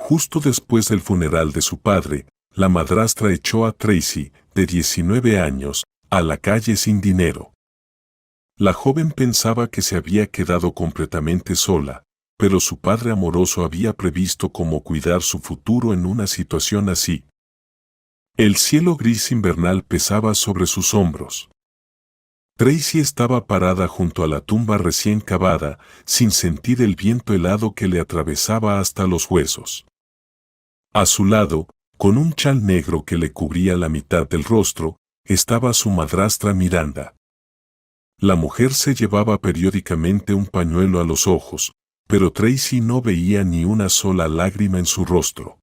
Justo después del funeral de su padre, la madrastra echó a Tracy, de 19 años, a la calle sin dinero. La joven pensaba que se había quedado completamente sola, pero su padre amoroso había previsto cómo cuidar su futuro en una situación así. El cielo gris invernal pesaba sobre sus hombros. Tracy estaba parada junto a la tumba recién cavada, sin sentir el viento helado que le atravesaba hasta los huesos. A su lado, con un chal negro que le cubría la mitad del rostro, estaba su madrastra Miranda. La mujer se llevaba periódicamente un pañuelo a los ojos, pero Tracy no veía ni una sola lágrima en su rostro.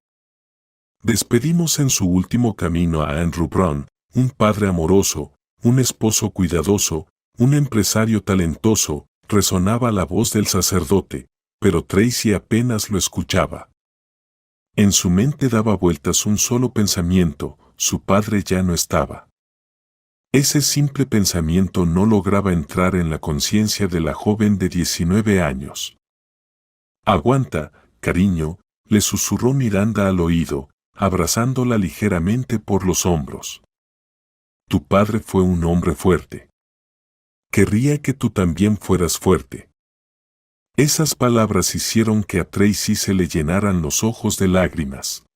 Despedimos en su último camino a Andrew Brown, un padre amoroso, un esposo cuidadoso, un empresario talentoso, resonaba la voz del sacerdote, pero Tracy apenas lo escuchaba. En su mente daba vueltas un solo pensamiento: su padre ya no estaba. Ese simple pensamiento no lograba entrar en la conciencia de la joven de 19 años. «Aguanta, cariño», le susurró Miranda al oído, abrazándola ligeramente por los hombros. «Tu padre fue un hombre fuerte. Querría que tú también fueras fuerte». Esas palabras hicieron que a Tracy se le llenaran los ojos de lágrimas.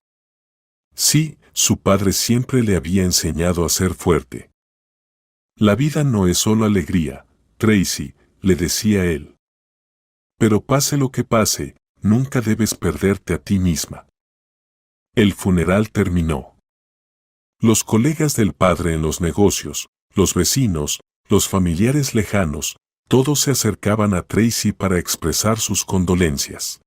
Sí, su padre siempre le había enseñado a ser fuerte. «La vida no es solo alegría, Tracy», le decía él. «Pero pase lo que pase, nunca debes perderte a ti misma». El funeral terminó. Los colegas del padre en los negocios, los vecinos, los familiares lejanos, todos se acercaban a Tracy para expresar sus condolencias.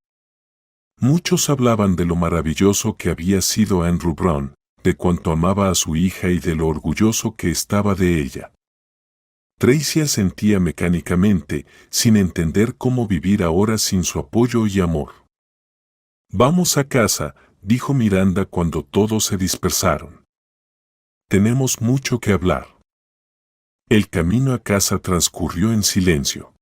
Muchos hablaban de lo maravilloso que había sido Andrew Brown, de cuánto amaba a su hija y de lo orgulloso que estaba de ella. Tracy asentía mecánicamente, sin entender cómo vivir ahora sin su apoyo y amor. «Vamos a casa», dijo Miranda cuando todos se dispersaron. «Tenemos mucho que hablar». El camino a casa transcurrió en silencio.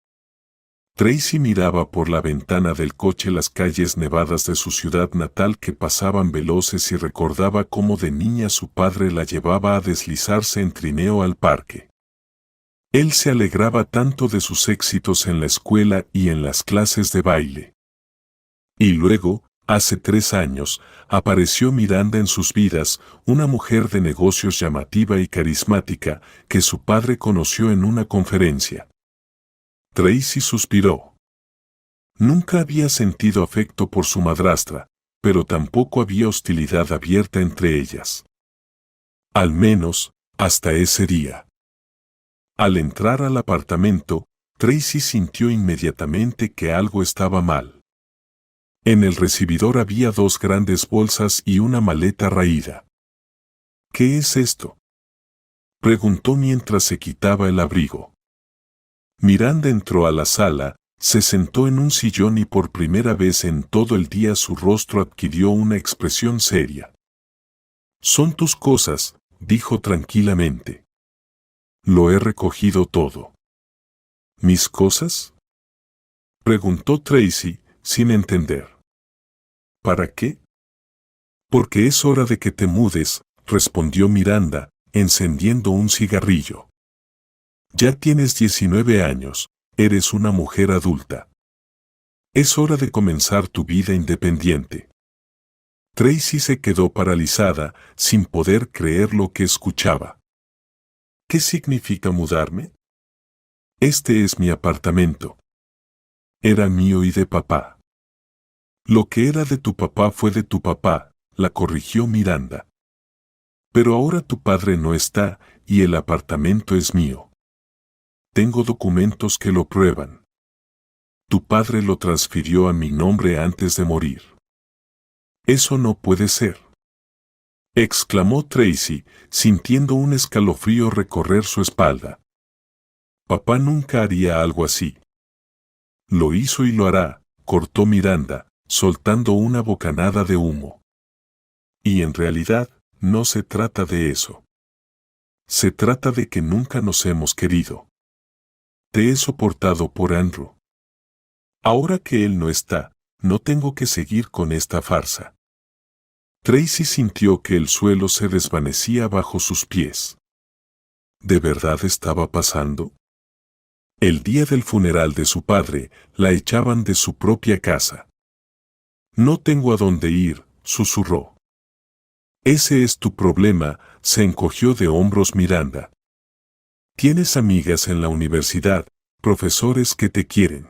Tracy miraba por la ventana del coche las calles nevadas de su ciudad natal que pasaban veloces y recordaba cómo de niña su padre la llevaba a deslizarse en trineo al parque. Él se alegraba tanto de sus éxitos en la escuela y en las clases de baile. Y luego, hace 3 años, apareció Miranda en sus vidas, una mujer de negocios llamativa y carismática, que su padre conoció en una conferencia. Tracy suspiró. Nunca había sentido afecto por su madrastra, pero tampoco había hostilidad abierta entre ellas. Al menos, hasta ese día. Al entrar al apartamento, Tracy sintió inmediatamente que algo estaba mal. En el recibidor había 2 grandes bolsas y una maleta raída. «¿Qué es esto?», preguntó mientras se quitaba el abrigo. Miranda entró a la sala, se sentó en un sillón y por primera vez en todo el día su rostro adquirió una expresión seria. «Son tus cosas», dijo tranquilamente. «Lo he recogido todo». «¿Mis cosas?», preguntó Tracy, sin entender. «¿Para qué?». «Porque es hora de que te mudes», respondió Miranda, encendiendo un cigarrillo. «Ya tienes 19 años, eres una mujer adulta. Es hora de comenzar tu vida independiente». Tracy se quedó paralizada, sin poder creer lo que escuchaba. «¿Qué significa mudarme?». «Este es mi apartamento». «Era mío y de papá». «Lo que era de tu papá fue de tu papá», la corrigió Miranda. «Pero ahora tu padre no está, y el apartamento es mío. Tengo documentos que lo prueban. Tu padre lo transfirió a mi nombre antes de morir». «Eso no puede ser», exclamó Tracy, sintiendo un escalofrío recorrer su espalda. «Papá nunca haría algo así». «Lo hizo y lo hará», cortó Miranda, soltando una bocanada de humo. «Y en realidad, no se trata de eso. Se trata de que nunca nos hemos querido. Te he soportado por Andrew. Ahora que él no está, no tengo que seguir con esta farsa». Tracy sintió que el suelo se desvanecía bajo sus pies. ¿De verdad estaba pasando? El día del funeral de su padre, la echaban de su propia casa. No tengo a dónde ir, susurró. Ese es tu problema, se encogió de hombros Miranda. Tienes amigas en la universidad, profesores que te quieren.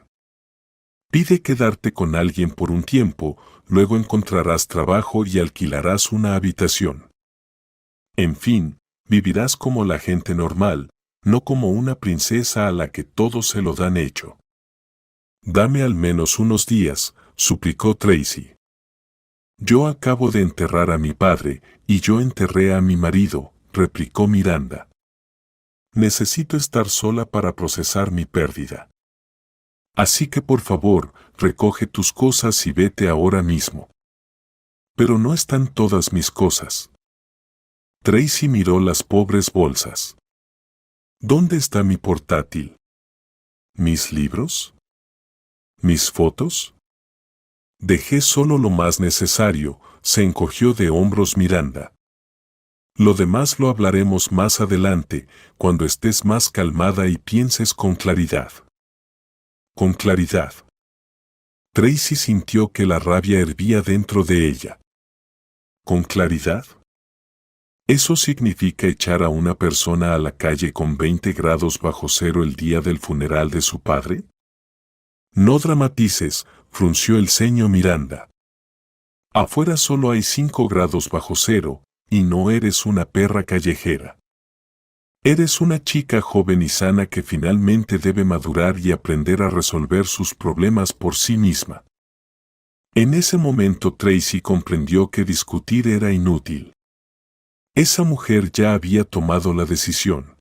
Pide quedarte con alguien por un tiempo, luego encontrarás trabajo y alquilarás una habitación. En fin, vivirás como la gente normal, no como una princesa a la que todo se lo dan hecho. Dame al menos unos días, suplicó Tracy. Yo acabo de enterrar a mi padre, y yo enterré a mi marido, replicó Miranda. Necesito estar sola para procesar mi pérdida. Así que por favor, recoge tus cosas y vete ahora mismo. Pero no están todas mis cosas. Tracy miró las pobres bolsas. ¿Dónde está mi portátil? ¿Mis libros? ¿Mis fotos? Dejé solo lo más necesario, se encogió de hombros Miranda. Lo demás lo hablaremos más adelante, cuando estés más calmada y pienses con claridad. Con claridad. Tracy sintió que la rabia hervía dentro de ella. ¿Con claridad? ¿Eso significa echar a una persona a la calle con 20 grados bajo cero el día del funeral de su padre? No dramatices, frunció el ceño Miranda. Afuera solo hay 5 grados bajo cero, y no eres una perra callejera. Eres una chica joven y sana que finalmente debe madurar y aprender a resolver sus problemas por sí misma. En ese momento Tracy comprendió que discutir era inútil. Esa mujer ya había tomado la decisión.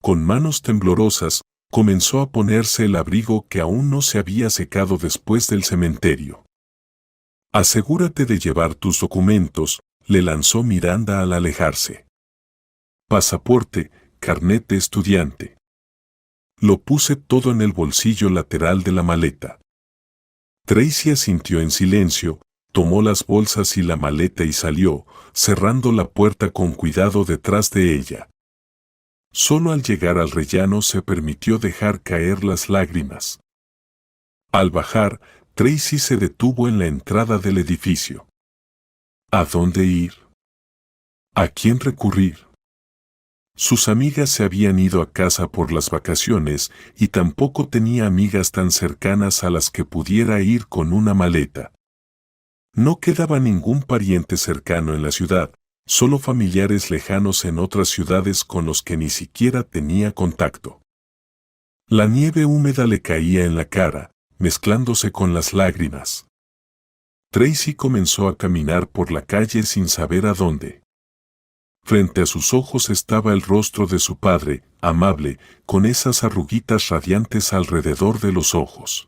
Con manos temblorosas, comenzó a ponerse el abrigo que aún no se había secado después del cementerio. Asegúrate de llevar tus documentos, le lanzó Miranda al alejarse. Pasaporte, carnet de estudiante. Lo puse todo en el bolsillo lateral de la maleta. Tracy asintió en silencio, tomó las bolsas y la maleta y salió, cerrando la puerta con cuidado detrás de ella. Solo al llegar al rellano se permitió dejar caer las lágrimas. Al bajar, Tracy se detuvo en la entrada del edificio. ¿A dónde ir? ¿A quién recurrir? Sus amigas se habían ido a casa por las vacaciones y tampoco tenía amigas tan cercanas a las que pudiera ir con una maleta. No quedaba ningún pariente cercano en la ciudad, solo familiares lejanos en otras ciudades con los que ni siquiera tenía contacto. La nieve húmeda le caía en la cara, mezclándose con las lágrimas. Tracy comenzó a caminar por la calle sin saber a dónde. Frente a sus ojos estaba el rostro de su padre, amable, con esas arruguitas radiantes alrededor de los ojos.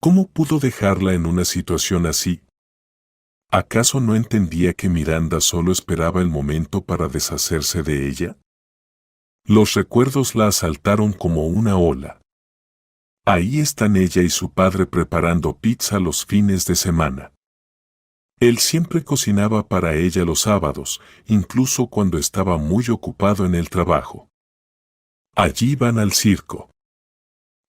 ¿Cómo pudo dejarla en una situación así? ¿Acaso no entendía que Miranda solo esperaba el momento para deshacerse de ella? Los recuerdos la asaltaron como una ola. Ahí están ella y su padre preparando pizza los fines de semana. Él siempre cocinaba para ella los sábados, incluso cuando estaba muy ocupado en el trabajo. Allí van al circo.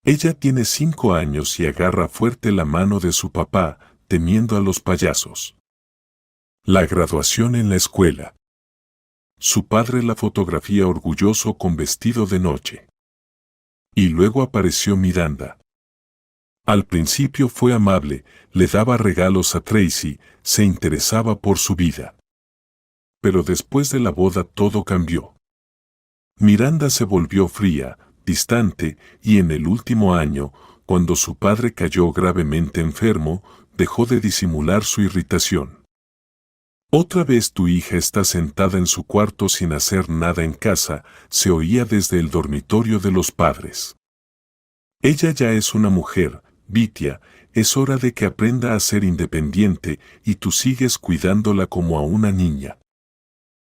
Ella tiene 5 años y agarra fuerte la mano de su papá, temiendo a los payasos. La graduación en la escuela. Su padre la fotografía orgulloso con vestido de noche. Y luego apareció Miranda. Al principio fue amable, le daba regalos a Tracy, se interesaba por su vida. Pero después de la boda todo cambió. Miranda se volvió fría, distante, y en el último año, cuando su padre cayó gravemente enfermo, dejó de disimular su irritación. Otra vez tu hija está sentada en su cuarto sin hacer nada en casa, se oía desde el dormitorio de los padres. Ella ya es una mujer, Vitia, es hora de que aprenda a ser independiente y tú sigues cuidándola como a una niña.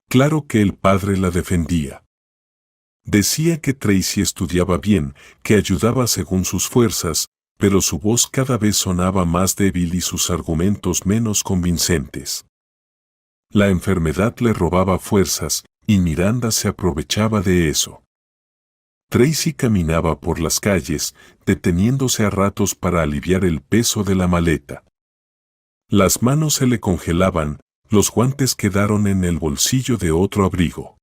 Claro que el padre la defendía. Decía que Tracy estudiaba bien, que ayudaba según sus fuerzas, pero su voz cada vez sonaba más débil y sus argumentos menos convincentes. La enfermedad le robaba fuerzas, y Miranda se aprovechaba de eso. Tracy caminaba por las calles, deteniéndose a ratos para aliviar el peso de la maleta. Las manos se le congelaban, los guantes quedaron en el bolsillo de otro abrigo.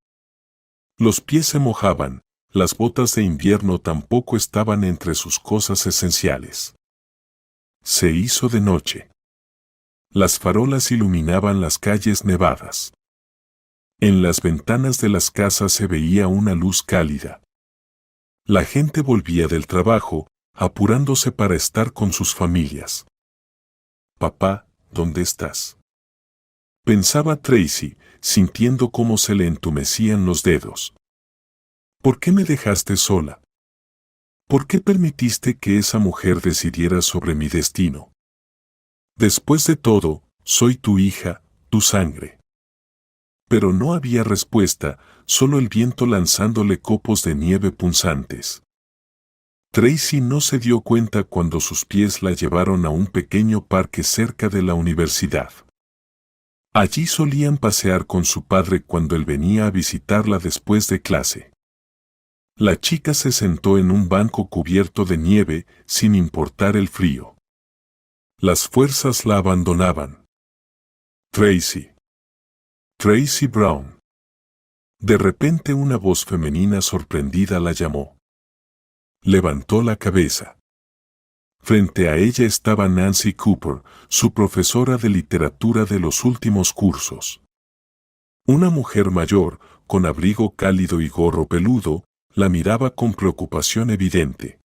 Los pies se mojaban, las botas de invierno tampoco estaban entre sus cosas esenciales. Se hizo de noche. Las farolas iluminaban las calles nevadas. En las ventanas de las casas se veía una luz cálida. La gente volvía del trabajo, apurándose para estar con sus familias. «Papá, ¿dónde estás?», pensaba Tracy, sintiendo cómo se le entumecían los dedos. «¿Por qué me dejaste sola? ¿Por qué permitiste que esa mujer decidiera sobre mi destino? Después de todo, soy tu hija, tu sangre». Pero no había respuesta, solo el viento lanzándole copos de nieve punzantes. Tracy no se dio cuenta cuando sus pies la llevaron a un pequeño parque cerca de la universidad. Allí solían pasear con su padre cuando él venía a visitarla después de clase. La chica se sentó en un banco cubierto de nieve, sin importar el frío. Las fuerzas la abandonaban. «Tracy. Tracy Brown». De repente una voz femenina sorprendida la llamó. Levantó la cabeza. Frente a ella estaba Nancy Cooper, su profesora de literatura de los últimos cursos. Una mujer mayor, con abrigo cálido y gorro peludo, la miraba con preocupación evidente.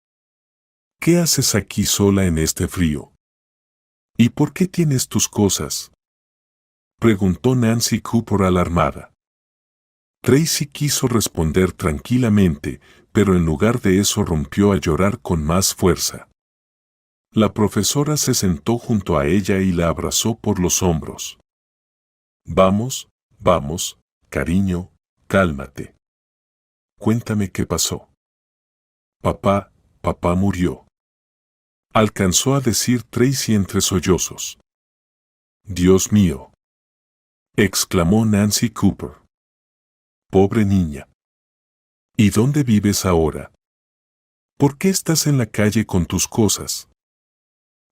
«¿Qué haces aquí sola en este frío? ¿Y por qué tienes tus cosas?», preguntó Nancy Cooper alarmada. Tracy quiso responder tranquilamente, pero en lugar de eso rompió a llorar con más fuerza. La profesora se sentó junto a ella y la abrazó por los hombros. «Vamos, vamos, cariño, cálmate. Cuéntame qué pasó». Papá murió», alcanzó a decir Tracy entre sollozos. «Dios mío», exclamó Nancy Cooper. «Pobre niña. ¿Y dónde vives ahora? ¿Por qué estás en la calle con tus cosas?».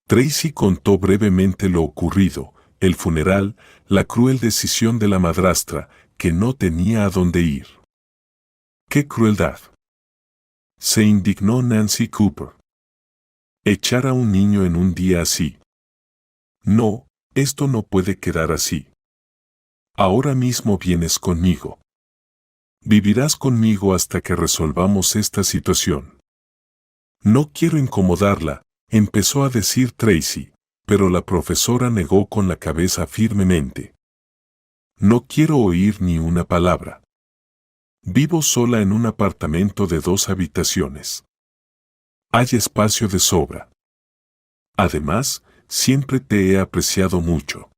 Tracy contó brevemente lo ocurrido, el funeral, la cruel decisión de la madrastra, que no tenía a dónde ir. «¡Qué crueldad!», se indignó Nancy Cooper. «Echar a un niño en un día así. No, esto no puede quedar así. Ahora mismo vienes conmigo. Vivirás conmigo hasta que resolvamos esta situación». «No quiero incomodarla», empezó a decir Tracy, pero la profesora negó con la cabeza firmemente. «No quiero oír ni una palabra. Vivo sola en un apartamento de 2 habitaciones. Hay espacio de sobra. Además, siempre te he apreciado mucho.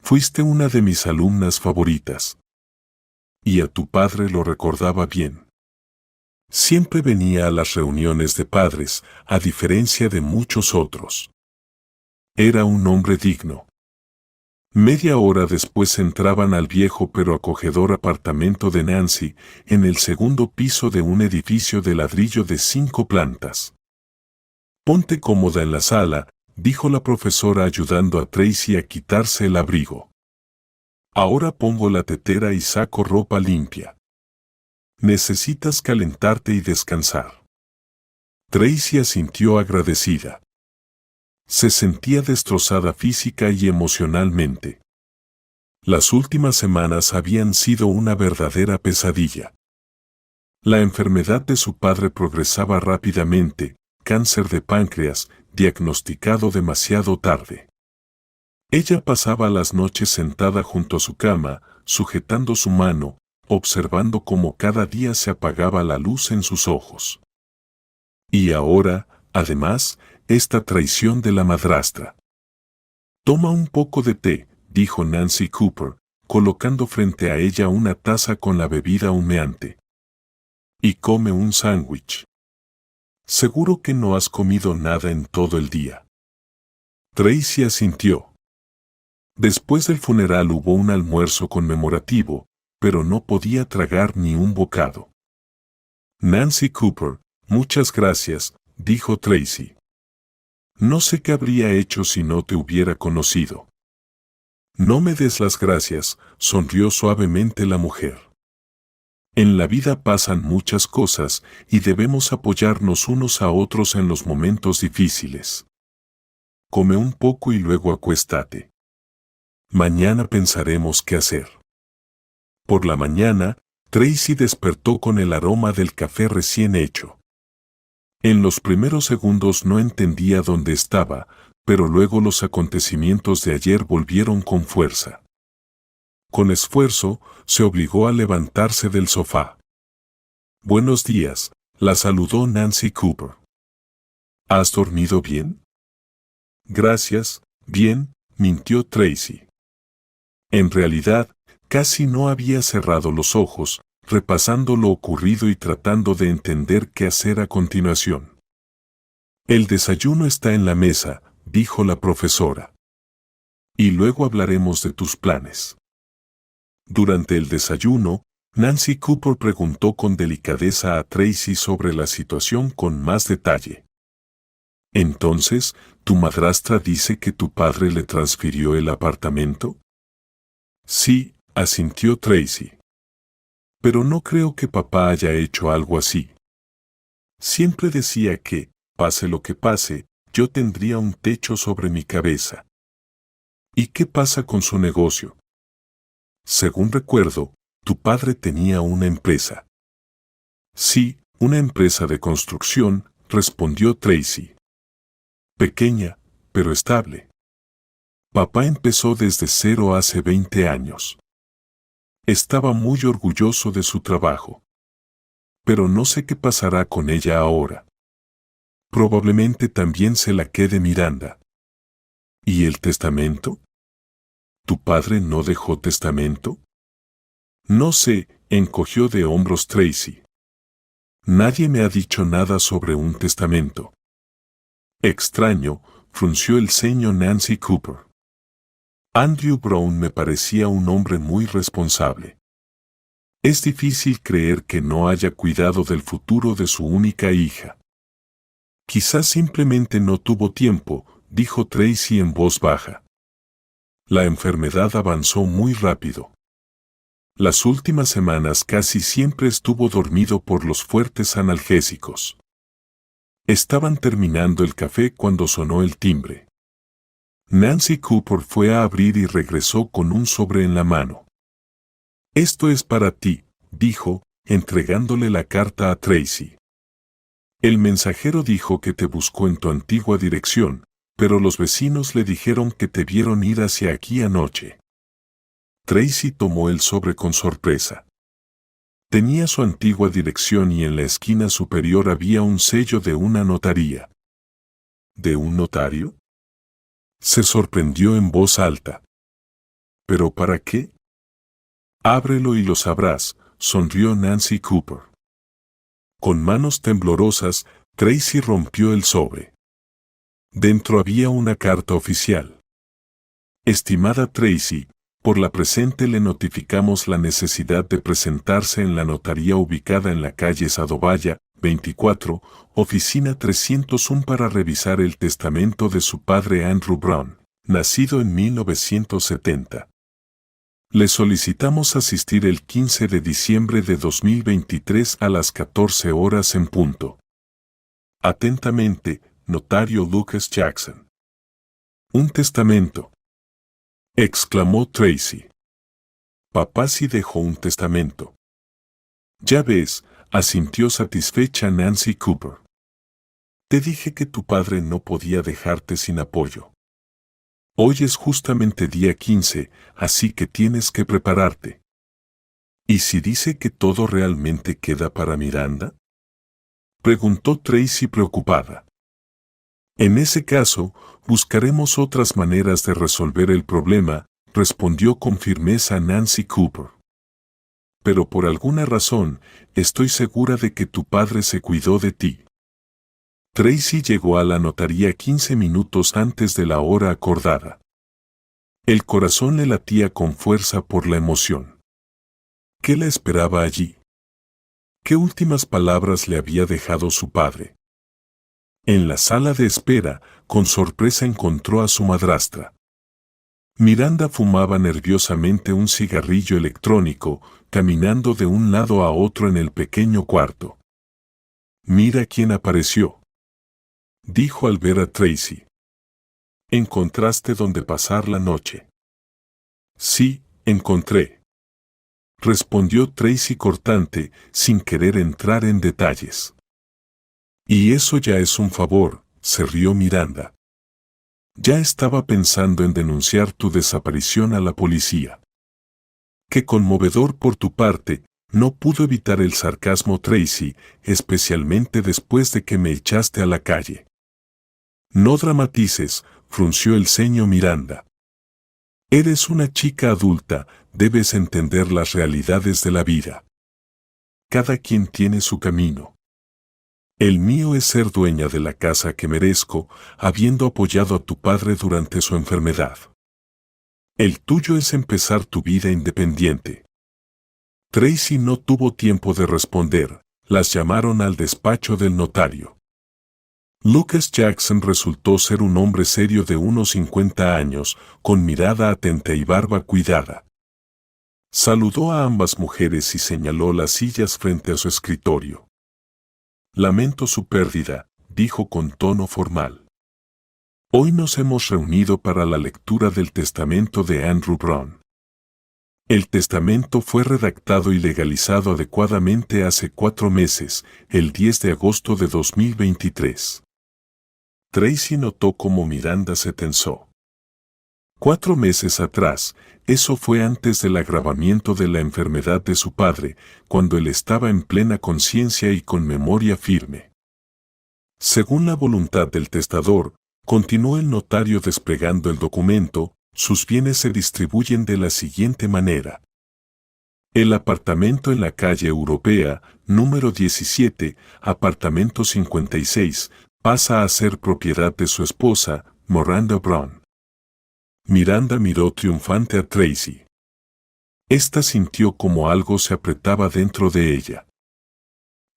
Fuiste una de mis alumnas favoritas. Y a tu padre lo recordaba bien. Siempre venía a las reuniones de padres, a diferencia de muchos otros. Era un hombre digno». Media hora después entraban al viejo pero acogedor apartamento de Nancy, en el segundo piso de un edificio de ladrillo de 5 plantas. «Ponte cómoda en la sala», dijo la profesora ayudando a Tracy a quitarse el abrigo. «Ahora pongo la tetera y saco ropa limpia. Necesitas calentarte y descansar». Tracy asintió agradecida. Se sentía destrozada física y emocionalmente. Las últimas semanas habían sido una verdadera pesadilla. La enfermedad de su padre progresaba rápidamente, cáncer de páncreas, diagnosticado demasiado tarde. Ella pasaba las noches sentada junto a su cama, sujetando su mano, observando cómo cada día se apagaba la luz en sus ojos. Y ahora, además, esta traición de la madrastra. «Toma un poco de té», dijo Nancy Cooper, colocando frente a ella una taza con la bebida humeante. «Y come un sándwich. Seguro que no has comido nada en todo el día». Tracy asintió. Después del funeral hubo un almuerzo conmemorativo, pero no podía tragar ni un bocado. Nancy Cooper, muchas gracias, dijo Tracy. No sé qué habría hecho si no te hubiera conocido. No me des las gracias, sonrió suavemente la mujer. En la vida pasan muchas cosas y debemos apoyarnos unos a otros en los momentos difíciles. Come un poco y luego acuéstate. Mañana pensaremos qué hacer. Por la mañana, Tracy despertó con el aroma del café recién hecho. En los primeros segundos no entendía dónde estaba, pero luego los acontecimientos de ayer volvieron con fuerza. Con esfuerzo, se obligó a levantarse del sofá. Buenos días, la saludó Nancy Cooper. ¿Has dormido bien? Gracias, bien, mintió Tracy. En realidad, casi no había cerrado los ojos, repasando lo ocurrido y tratando de entender qué hacer a continuación. El desayuno está en la mesa, dijo la profesora. Y luego hablaremos de tus planes. Durante el desayuno, Nancy Cooper preguntó con delicadeza a Tracy sobre la situación con más detalle. Entonces, ¿tu madrastra dice que tu padre le transfirió el apartamento? Sí, asintió Tracy. Pero no creo que papá haya hecho algo así. Siempre decía que, pase lo que pase, yo tendría un techo sobre mi cabeza. ¿Y qué pasa con su negocio? Según recuerdo, tu padre tenía una empresa. Sí, una empresa de construcción, respondió Tracy. Pequeña, pero estable. Papá empezó desde cero hace 20 años. Estaba muy orgulloso de su trabajo. Pero no sé qué pasará con ella ahora. Probablemente también se la quede Miranda. ¿Y el testamento? ¿Tu padre no dejó testamento? No sé, encogió de hombros Tracy. Nadie me ha dicho nada sobre un testamento. Extraño, frunció el ceño Nancy Cooper. Andrew Brown me parecía un hombre muy responsable. Es difícil creer que no haya cuidado del futuro de su única hija. Quizás simplemente no tuvo tiempo, dijo Tracy en voz baja. La enfermedad avanzó muy rápido. Las últimas semanas casi siempre estuvo dormido por los fuertes analgésicos. Estaban terminando el café cuando sonó el timbre. Nancy Cooper fue a abrir y regresó con un sobre en la mano. Esto es para ti, dijo, entregándole la carta a Tracy. El mensajero dijo que te buscó en tu antigua dirección, pero los vecinos le dijeron que te vieron ir hacia aquí anoche. Tracy tomó el sobre con sorpresa. Tenía su antigua dirección y en la esquina superior había un sello de una notaría. ¿De un notario? Se sorprendió en voz alta. ¿Pero para qué? Ábrelo y lo sabrás, sonrió Nancy Cooper. Con manos temblorosas, Tracy rompió el sobre. Dentro había una carta oficial. Estimada Tracy, por la presente le notificamos la necesidad de presentarse en la notaría ubicada en la calle Sadovaya, 24, oficina 301 para revisar el testamento de su padre Andrew Brown, nacido en 1970. Le solicitamos asistir el 15 de diciembre de 2023 a las 14 horas en punto. Atentamente, notario Lucas Jackson. Un testamento, exclamó Tracy. Papá sí dejó un testamento. Ya ves, asintió satisfecha Nancy Cooper. Te dije que tu padre no podía dejarte sin apoyo. Hoy es justamente día 15, así que tienes que prepararte. ¿Y si dice que todo realmente queda para Miranda? Preguntó Tracy preocupada. En ese caso, buscaremos otras maneras de resolver el problema, respondió con firmeza Nancy Cooper. Pero por alguna razón, estoy segura de que tu padre se cuidó de ti. Tracy llegó a la notaría 15 minutos antes de la hora acordada. El corazón le latía con fuerza por la emoción. ¿Qué la esperaba allí? ¿Qué últimas palabras le había dejado su padre? En la sala de espera, con sorpresa encontró a su madrastra. Miranda fumaba nerviosamente un cigarrillo electrónico, caminando de un lado a otro en el pequeño cuarto. «Mira quién apareció», dijo al ver a Tracy. «¿Encontraste dónde pasar la noche?» «Sí, encontré», respondió Tracy cortante, sin querer entrar en detalles. «Y eso ya es un favor», se rió Miranda. «Ya estaba pensando en denunciar tu desaparición a la policía». «Qué conmovedor por tu parte», no pudo evitar el sarcasmo Tracy, especialmente después de que me echaste a la calle. «No dramatices», frunció el ceño Miranda. «Eres una chica adulta, debes entender las realidades de la vida. Cada quien tiene su camino. El mío es ser dueña de la casa que merezco, habiendo apoyado a tu padre durante su enfermedad. El tuyo es empezar tu vida independiente». Tracy no tuvo tiempo de responder, las llamaron al despacho del notario. Lucas Jackson resultó ser un hombre serio de unos 50 años, con mirada atenta y barba cuidada. Saludó a ambas mujeres y señaló las sillas frente a su escritorio. «Lamento su pérdida», dijo con tono formal. «Hoy nos hemos reunido para la lectura del testamento de Andrew Brown. El testamento fue redactado y legalizado adecuadamente hace 4 meses, el 10 de agosto de 2023. Tracy notó cómo Miranda se tensó. 4 meses atrás, eso fue antes del agravamiento de la enfermedad de su padre, cuando él estaba en plena conciencia y con memoria firme. Según la voluntad del testador, continuó el notario desplegando el documento, sus bienes se distribuyen de la siguiente manera. El apartamento en la calle Europea, número 17, apartamento 56, pasa a ser propiedad de su esposa, Miranda Brown. Miranda miró triunfante a Tracy. Esta sintió como algo se apretaba dentro de ella.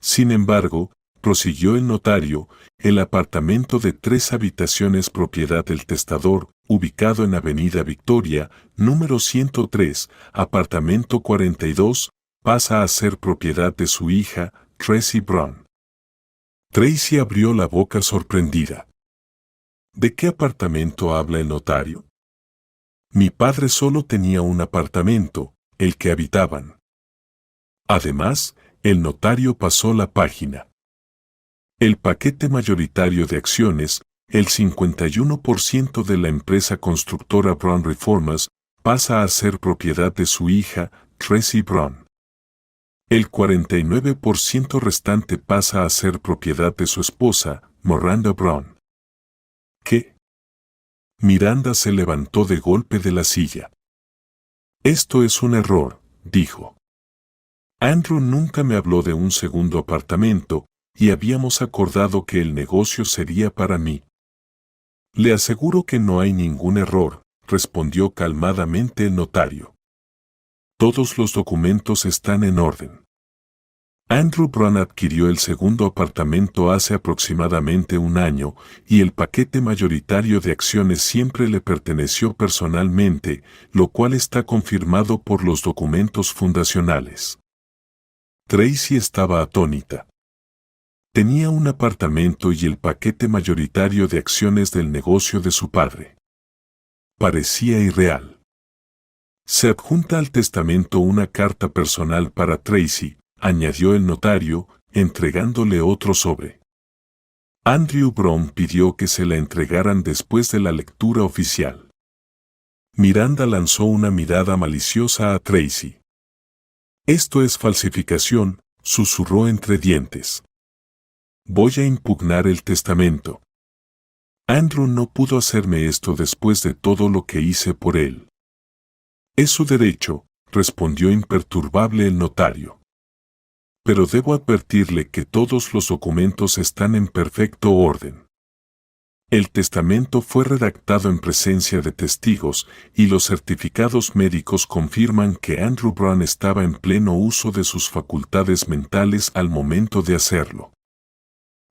Sin embargo, prosiguió el notario, el apartamento de 3 habitaciones propiedad del testador, ubicado en Avenida Victoria, número 103, apartamento 42, pasa a ser propiedad de su hija, Tracy Brown. Tracy abrió la boca sorprendida. ¿De qué apartamento habla el notario? Mi padre solo tenía un apartamento, el que habitaban. Además, el notario pasó la página. El paquete mayoritario de acciones, el 51% de la empresa constructora Brown Reformas, pasa a ser propiedad de su hija, Tracy Brown. El 49% restante pasa a ser propiedad de su esposa, Miranda Brown. ¿Qué? Miranda se levantó de golpe de la silla. Esto es un error, dijo. Andrew nunca me habló de un segundo apartamento, y habíamos acordado que el negocio sería para mí. Le aseguro que no hay ningún error, respondió calmadamente el notario. Todos los documentos están en orden. Andrew Brown adquirió el segundo apartamento hace aproximadamente 1 año, y el paquete mayoritario de acciones siempre le perteneció personalmente, lo cual está confirmado por los documentos fundacionales. Tracy estaba atónita. Tenía un apartamento y el paquete mayoritario de acciones del negocio de su padre. Parecía irreal. Se adjunta al testamento una carta personal para Tracy, añadió el notario, entregándole otro sobre. Andrew Brown pidió que se la entregaran después de la lectura oficial. Miranda lanzó una mirada maliciosa a Tracy. Esto es falsificación, susurró entre dientes. Voy a impugnar el testamento. Andrew no pudo hacerme esto después de todo lo que hice por él. Es su derecho, respondió imperturbable el notario. Pero debo advertirle que todos los documentos están en perfecto orden. El testamento fue redactado en presencia de testigos y los certificados médicos confirman que Andrew Brown estaba en pleno uso de sus facultades mentales al momento de hacerlo.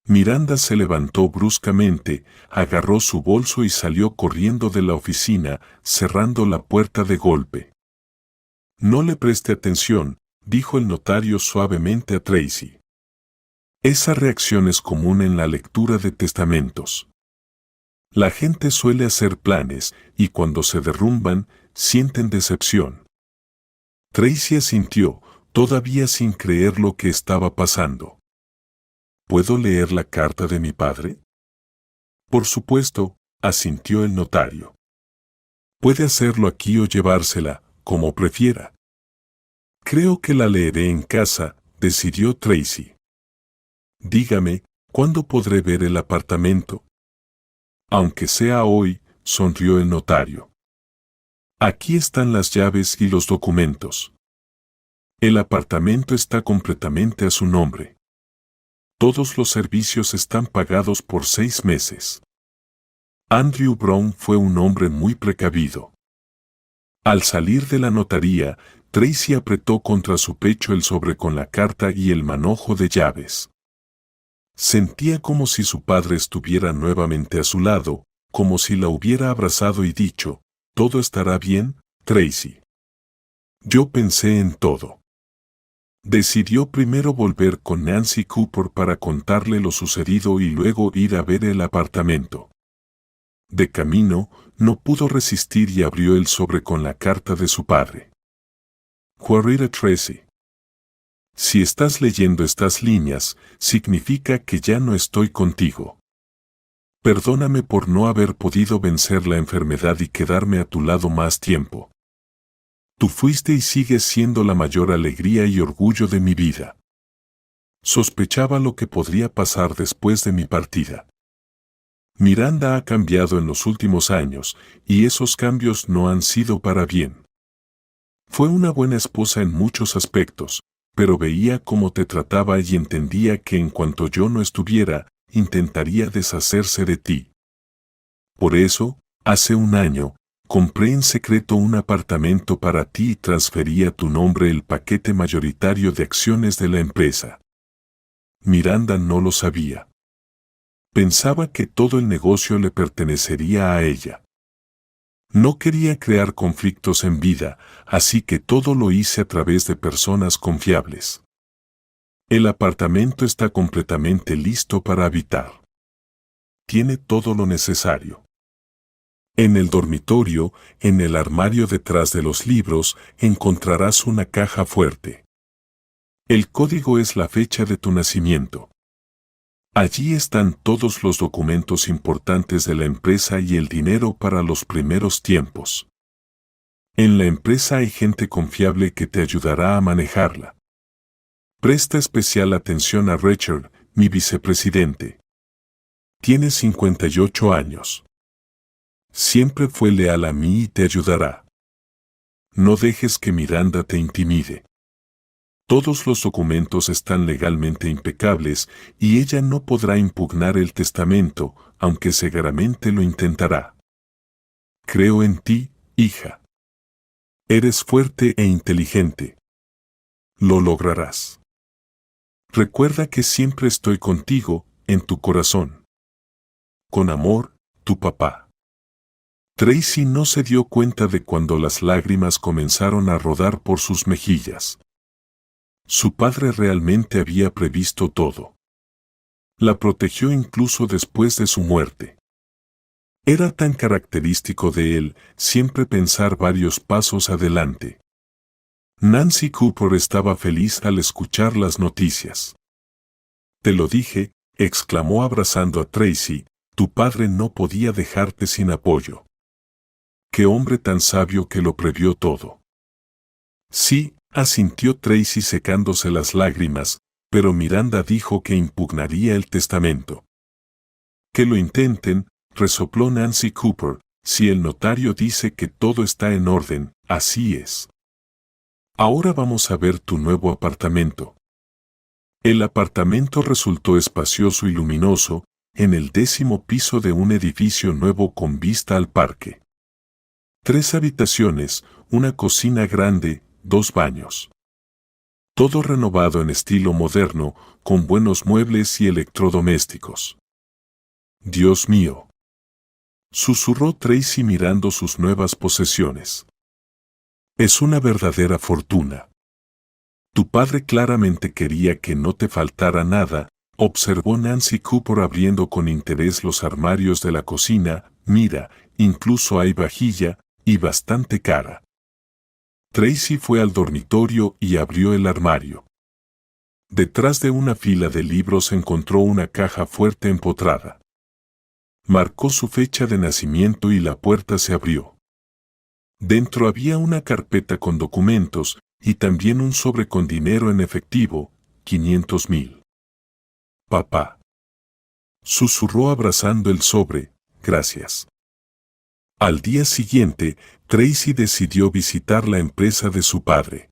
Miranda se levantó bruscamente, agarró su bolso y salió corriendo de la oficina, cerrando la puerta de golpe. No le preste atención, dijo el notario suavemente a Tracy. Esa reacción es común en la lectura de testamentos. La gente suele hacer planes y cuando se derrumban, sienten decepción. Tracy asintió, todavía sin creer lo que estaba pasando. ¿Puedo leer la carta de mi padre? Por supuesto, asintió el notario. Puede hacerlo aquí o llevársela, como prefiera. Creo que la leeré en casa, decidió Tracy. Dígame, ¿cuándo podré ver el apartamento? Aunque sea hoy, sonrió el notario. Aquí están las llaves y los documentos. El apartamento está completamente a su nombre. Todos los servicios están pagados por 6 meses. Andrew Brown fue un hombre muy precavido. Al salir de la notaría, Tracy apretó contra su pecho el sobre con la carta y el manojo de llaves. Sentía como si su padre estuviera nuevamente a su lado, como si la hubiera abrazado y dicho, «Todo estará bien, Tracy». Yo pensé en todo. Decidió primero volver con Nancy Cooper para contarle lo sucedido y luego ir a ver el apartamento. De camino, no pudo resistir y abrió el sobre con la carta de su padre. Querida Tracy. Si estás leyendo estas líneas, significa que ya no estoy contigo. Perdóname por no haber podido vencer la enfermedad y quedarme a tu lado más tiempo. Tú fuiste y sigues siendo la mayor alegría y orgullo de mi vida. Sospechaba lo que podría pasar después de mi partida. Miranda ha cambiado en los últimos años, y esos cambios no han sido para bien. Fue una buena esposa en muchos aspectos, pero veía cómo te trataba y entendía que en cuanto yo no estuviera, intentaría deshacerse de ti. Por eso, hace un año, compré en secreto un apartamento para ti y transferí a tu nombre el paquete mayoritario de acciones de la empresa. Miranda no lo sabía. Pensaba que todo el negocio le pertenecería a ella. No quería crear conflictos en vida, así que todo lo hice a través de personas confiables. El apartamento está completamente listo para habitar. Tiene todo lo necesario. En el dormitorio, en el armario detrás de los libros, encontrarás una caja fuerte. El código es la fecha de tu nacimiento. Allí están todos los documentos importantes de la empresa y el dinero para los primeros tiempos. En la empresa hay gente confiable que te ayudará a manejarla. Presta especial atención a Richard, mi vicepresidente. Tiene 58 años. Siempre fue leal a mí y te ayudará. No dejes que Miranda te intimide. Todos los documentos están legalmente impecables y ella no podrá impugnar el testamento, aunque seguramente lo intentará. Creo en ti, hija. Eres fuerte e inteligente. Lo lograrás. Recuerda que siempre estoy contigo, en tu corazón. Con amor, tu papá. Tracy no se dio cuenta de cuando las lágrimas comenzaron a rodar por sus mejillas. Su padre realmente había previsto todo. La protegió incluso después de su muerte. Era tan característico de él siempre pensar varios pasos adelante. Nancy Cooper estaba feliz al escuchar las noticias. Te lo dije, exclamó abrazando a Tracy, tu padre no podía dejarte sin apoyo. Qué hombre tan sabio que lo previó todo. Sí, asintió Tracy secándose las lágrimas, pero Miranda dijo que impugnaría el testamento. Que lo intenten, resopló Nancy Cooper, si el notario dice que todo está en orden, así es. Ahora vamos a ver tu nuevo apartamento. El apartamento resultó espacioso y luminoso, en el 10º piso de un edificio nuevo con vista al parque. 3 habitaciones, una cocina grande, 2 baños. Todo renovado en estilo moderno, con buenos muebles y electrodomésticos. Dios mío, susurró Tracy mirando sus nuevas posesiones. Es una verdadera fortuna. Tu padre claramente quería que no te faltara nada, observó Nancy Cooper abriendo con interés los armarios de la cocina. Mira, incluso hay vajilla, y bastante cara. Tracy fue al dormitorio y abrió el armario. Detrás de una fila de libros encontró una caja fuerte empotrada. Marcó su fecha de nacimiento y la puerta se abrió. Dentro había una carpeta con documentos y también un sobre con dinero en efectivo, 500,000. Papá, susurró abrazando el sobre, gracias. Al día siguiente, Tracy decidió visitar la empresa de su padre.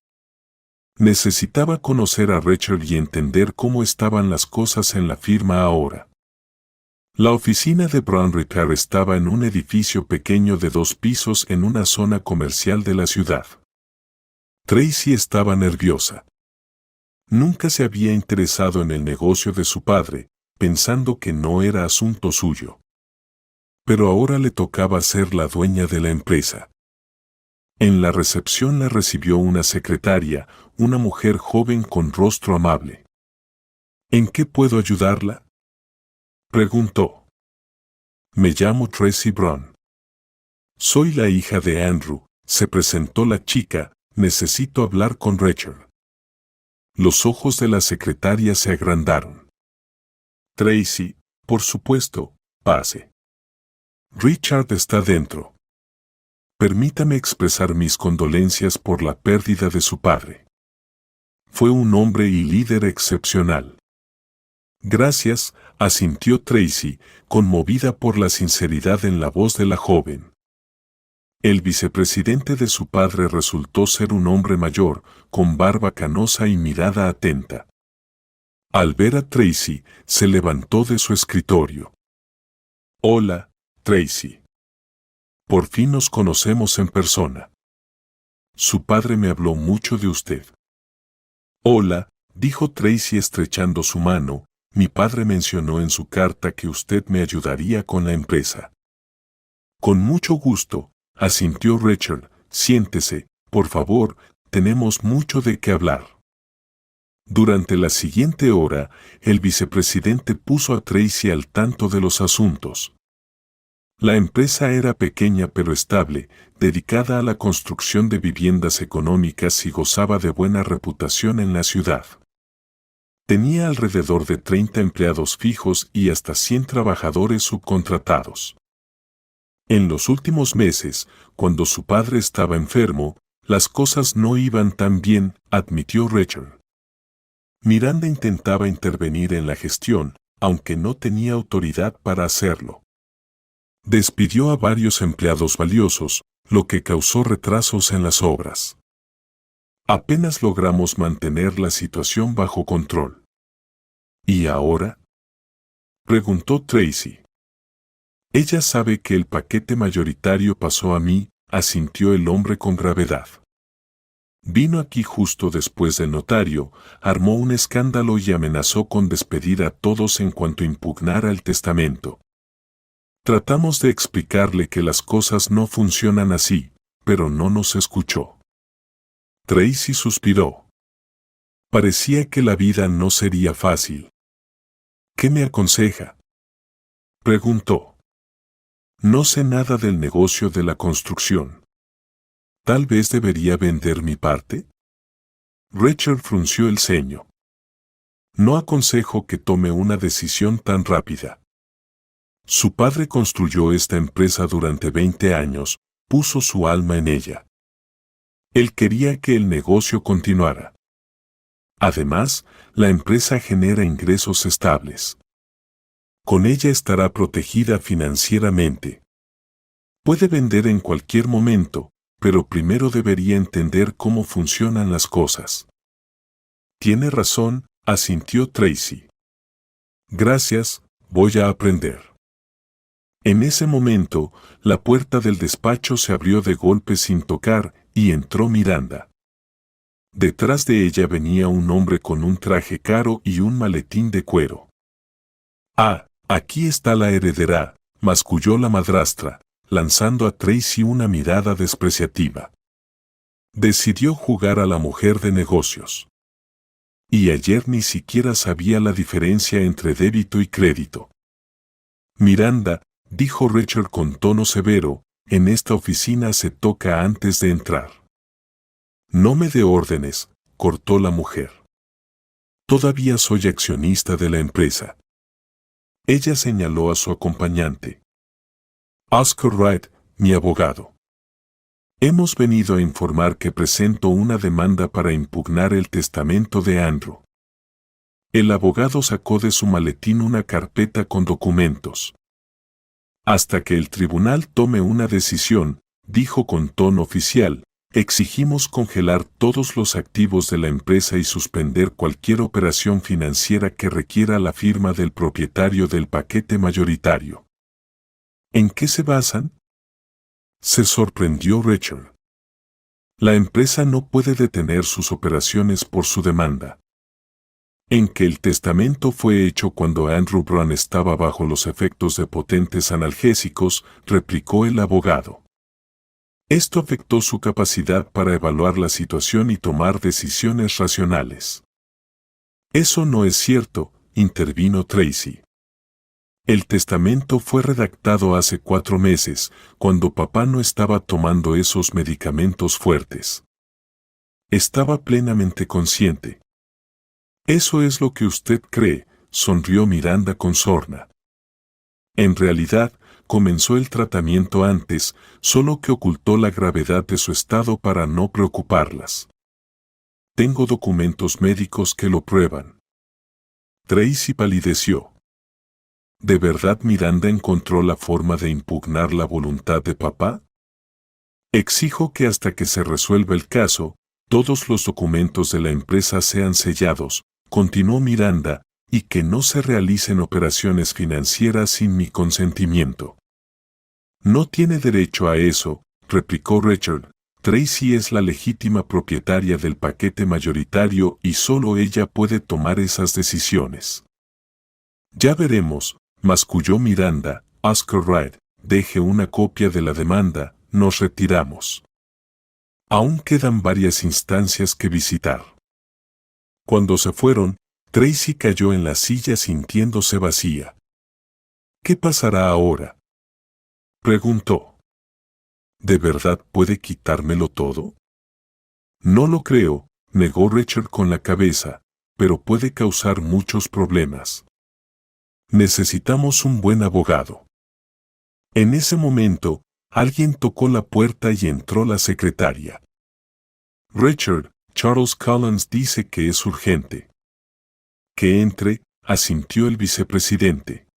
Necesitaba conocer a Rachel y entender cómo estaban las cosas en la firma ahora. La oficina de Brown Repair estaba en un edificio pequeño de 2 pisos en una zona comercial de la ciudad. Tracy estaba nerviosa. Nunca se había interesado en el negocio de su padre, pensando que no era asunto suyo. Pero ahora le tocaba ser la dueña de la empresa. En la recepción la recibió una secretaria, una mujer joven con rostro amable. ¿En qué puedo ayudarla?, preguntó. Me llamo Tracy Brown. Soy la hija de Andrew, se presentó la chica. Necesito hablar con Rachel. Los ojos de la secretaria se agrandaron. Tracy, por supuesto, pase. Richard está dentro. Permítame expresar mis condolencias por la pérdida de su padre. Fue un hombre y líder excepcional. Gracias, asintió Tracy, conmovida por la sinceridad en la voz de la joven. El vicepresidente de su padre resultó ser un hombre mayor, con barba canosa y mirada atenta. Al ver a Tracy, se levantó de su escritorio. Hola, Tracy. Por fin nos conocemos en persona. Su padre me habló mucho de usted. Hola, dijo Tracy estrechando su mano, mi padre mencionó en su carta que usted me ayudaría con la empresa. Con mucho gusto, asintió Rachel, siéntese, por favor, tenemos mucho de qué hablar. Durante la siguiente hora, el vicepresidente puso a Tracy al tanto de los asuntos. La empresa era pequeña pero estable, dedicada a la construcción de viviendas económicas y gozaba de buena reputación en la ciudad. Tenía alrededor de 30 empleados fijos y hasta 100 trabajadores subcontratados. En los últimos meses, cuando su padre estaba enfermo, las cosas no iban tan bien, admitió Rachel. Miranda intentaba intervenir en la gestión, aunque no tenía autoridad para hacerlo. Despidió a varios empleados valiosos, lo que causó retrasos en las obras. Apenas logramos mantener la situación bajo control. ¿Y ahora?, preguntó Tracy. Ella sabe que el paquete mayoritario pasó a mí, asintió el hombre con gravedad. Vino aquí justo después del notario, armó un escándalo y amenazó con despedir a todos en cuanto impugnara el testamento. Tratamos de explicarle que las cosas no funcionan así, pero no nos escuchó. Tracy suspiró. Parecía que la vida no sería fácil. ¿Qué me aconseja?, preguntó. No sé nada del negocio de la construcción. ¿Tal vez debería vender mi parte? Rachel frunció el ceño. No aconsejo que tome una decisión tan rápida. Su padre construyó esta empresa durante 20 años, puso su alma en ella. Él quería que el negocio continuara. Además, la empresa genera ingresos estables. Con ella estará protegida financieramente. Puede vender en cualquier momento, pero primero debería entender cómo funcionan las cosas. Tiene razón, asintió Tracy. Gracias, voy a aprender. En ese momento, la puerta del despacho se abrió de golpe sin tocar y entró Miranda. Detrás de ella venía un hombre con un traje caro y un maletín de cuero. «Ah, aquí está la heredera», masculló la madrastra, lanzando a Tracy una mirada despreciativa. Decidió jugar a la mujer de negocios. Y ayer ni siquiera sabía la diferencia entre débito y crédito. «Miranda», dijo Richard con tono severo, «en esta oficina se toca antes de entrar». «No me dé órdenes», cortó la mujer. «Todavía soy accionista de la empresa». Ella señaló a su acompañante. «Oscar Wright, mi abogado. Hemos venido a informar que presento una demanda para impugnar el testamento de Andrew». El abogado sacó de su maletín una carpeta con documentos. «Hasta que el tribunal tome una decisión», dijo con tono oficial, «exigimos congelar todos los activos de la empresa y suspender cualquier operación financiera que requiera la firma del propietario del paquete mayoritario». «¿En qué se basan?», se sorprendió Richard. «La empresa no puede detener sus operaciones por su demanda». «En que el testamento fue hecho cuando Andrew Brown estaba bajo los efectos de potentes analgésicos», replicó el abogado. «Esto afectó su capacidad para evaluar la situación y tomar decisiones racionales». «Eso no es cierto», intervino Tracy. «El testamento fue redactado hace 4 meses, cuando papá no estaba tomando esos medicamentos fuertes. Estaba plenamente consciente». «Eso es lo que usted cree», sonrió Miranda con sorna. «En realidad, comenzó el tratamiento antes, solo que ocultó la gravedad de su estado para no preocuparlas. Tengo documentos médicos que lo prueban». Tracy palideció. ¿De verdad Miranda encontró la forma de impugnar la voluntad de papá? «Exijo que hasta que se resuelva el caso, todos los documentos de la empresa sean sellados», continuó Miranda, «y que no se realicen operaciones financieras sin mi consentimiento». «No tiene derecho a eso», replicó Richard. «Tracy es la legítima propietaria del paquete mayoritario y solo ella puede tomar esas decisiones». «Ya veremos», masculló Miranda. «Oscar Wright, deje una copia de la demanda, nos retiramos. Aún quedan varias instancias que visitar». Cuando se fueron, Tracy cayó en la silla sintiéndose vacía. «¿Qué pasará ahora?», preguntó. «¿De verdad puede quitármelo todo?». «No lo creo», negó Richard con la cabeza, «pero puede causar muchos problemas. Necesitamos un buen abogado». En ese momento, alguien tocó la puerta y entró la secretaria. «Richard, Charles Collins dice que es urgente». «Que entre», asintió el vicepresidente.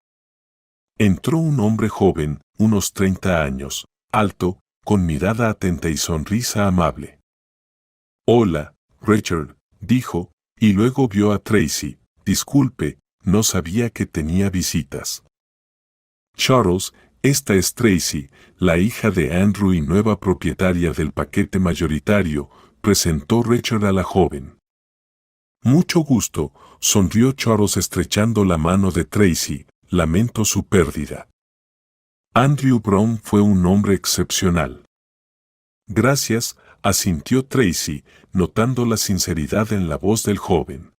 Entró un hombre joven, unos 30 años, alto, con mirada atenta y sonrisa amable. «Hola, Richard», dijo, y luego vio a Tracy. «Disculpe, no sabía que tenía visitas». «Charles, esta es Tracy, la hija de Andrew y nueva propietaria del paquete mayoritario», presentó Richard a la joven. «Mucho gusto», sonrió Charles estrechando la mano de Tracy. «Lamento su pérdida. Andrew Brown fue un hombre excepcional». «Gracias», asintió Tracy, notando la sinceridad en la voz del joven.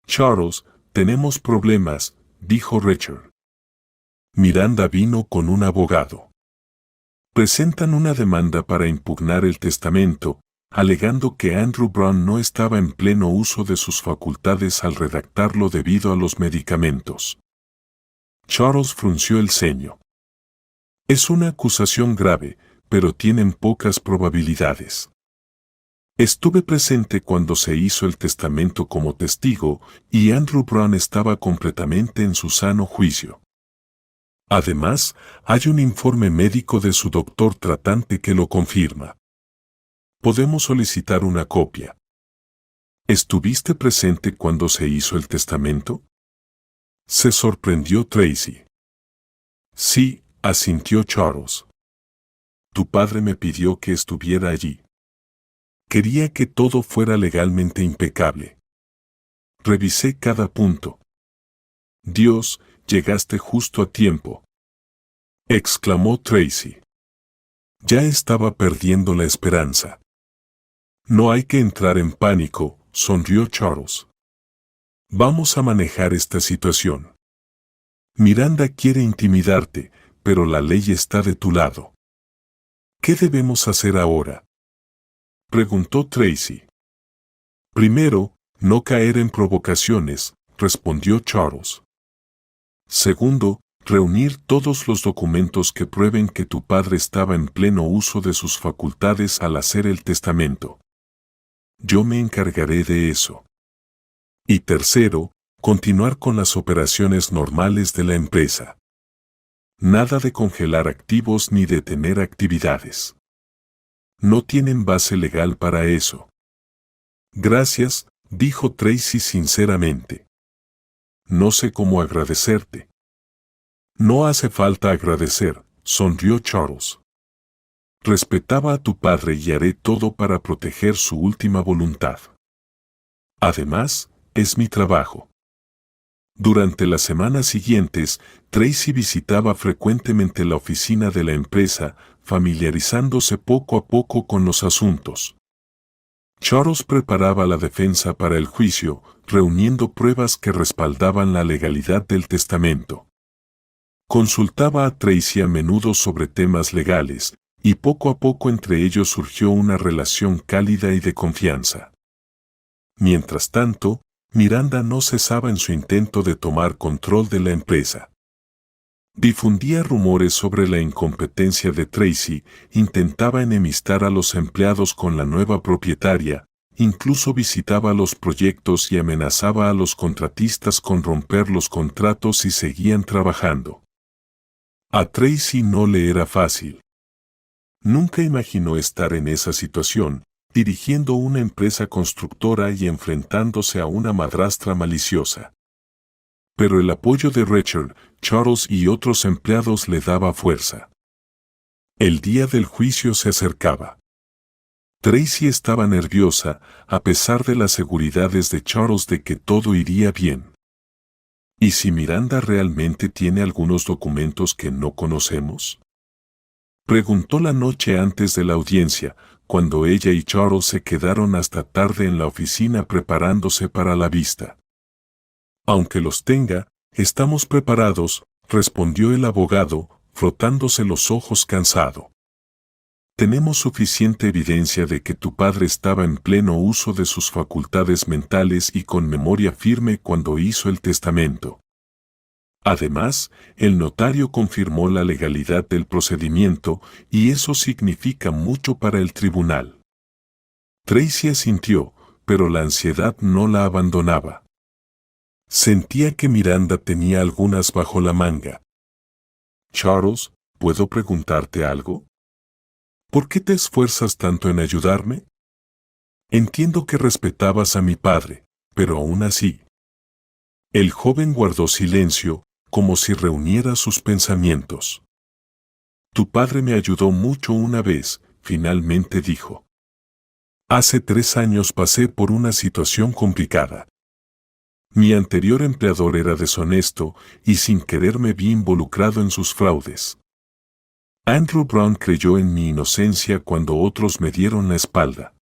«Charles, tenemos problemas», dijo Richard. «Miranda vino con un abogado. Presentan una demanda para impugnar el testamento, alegando que Andrew Brown no estaba en pleno uso de sus facultades al redactarlo debido a los medicamentos». Charles frunció el ceño. «Es una acusación grave, pero tienen pocas probabilidades. Estuve presente cuando se hizo el testamento como testigo y Andrew Brown estaba completamente en su sano juicio. Además, hay un informe médico de su doctor tratante que lo confirma. Podemos solicitar una copia». «¿Estuviste presente cuando se hizo el testamento?». Se sorprendió Tracy. Sí, asintió Charles. Tu padre me pidió que estuviera allí. Quería que todo fuera legalmente impecable. Revisé cada punto. Dios, llegaste justo a tiempo, exclamó Tracy. Ya estaba perdiendo la esperanza. No hay que entrar en pánico, sonrió Charles. Vamos a manejar esta situación. Miranda quiere intimidarte, pero la ley está de tu lado. ¿Qué debemos hacer ahora?, preguntó Tracy. Primero, no caer en provocaciones, respondió Charles. Segundo, reunir todos los documentos que prueben que tu padre estaba en pleno uso de sus facultades al hacer el testamento. Yo me encargaré de eso. Y tercero, continuar con las operaciones normales de la empresa. Nada de congelar activos ni detener actividades. No tienen base legal para eso. Gracias, dijo Tracy sinceramente. No sé cómo agradecerte. No hace falta agradecer, sonrió Charles. Respetaba a tu padre y haré todo para proteger su última voluntad. Además, es mi trabajo. Durante las semanas siguientes, Tracy visitaba frecuentemente la oficina de la empresa, familiarizándose poco a poco con los asuntos. Charles preparaba la defensa para el juicio, reuniendo pruebas que respaldaban la legalidad del testamento. Consultaba a Tracy a menudo sobre temas legales, y poco a poco entre ellos surgió una relación cálida y de confianza. Mientras tanto, Miranda no cesaba en su intento de tomar control de la empresa. Difundía rumores sobre la incompetencia de Tracy, intentaba enemistar a los empleados con la nueva propietaria, incluso visitaba los proyectos y amenazaba a los contratistas con romper los contratos si seguían trabajando. A Tracy no le era fácil. Nunca imaginó estar en esa situación, dirigiendo una empresa constructora y enfrentándose a una madrastra maliciosa. Pero el apoyo de Rachel, Charles y otros empleados le daba fuerza. El día del juicio se acercaba. Tracy estaba nerviosa, a pesar de las seguridades de Charles de que todo iría bien. ¿Y si Miranda realmente tiene algunos documentos que no conocemos?, preguntó la noche antes de la audiencia, cuando ella y Charles se quedaron hasta tarde en la oficina preparándose para la vista. Aunque los tenga, estamos preparados, respondió el abogado, frotándose los ojos cansado. Tenemos suficiente evidencia de que tu padre estaba en pleno uso de sus facultades mentales y con memoria firme cuando hizo el testamento. Además, el notario confirmó la legalidad del procedimiento y eso significa mucho para el tribunal. Tracy asintió, pero la ansiedad no la abandonaba. Sentía que Miranda tenía algunas bajo la manga. Charles, ¿puedo preguntarte algo? ¿Por qué te esfuerzas tanto en ayudarme? Entiendo que respetabas a mi padre, pero aún así. El joven guardó silencio, como si reuniera sus pensamientos. Tu padre me ayudó mucho una vez, finalmente dijo. Hace 3 años pasé por una situación complicada. Mi anterior empleador era deshonesto y sin querer me vi involucrado en sus fraudes. Andrew Brown creyó en mi inocencia cuando otros me dieron la espalda.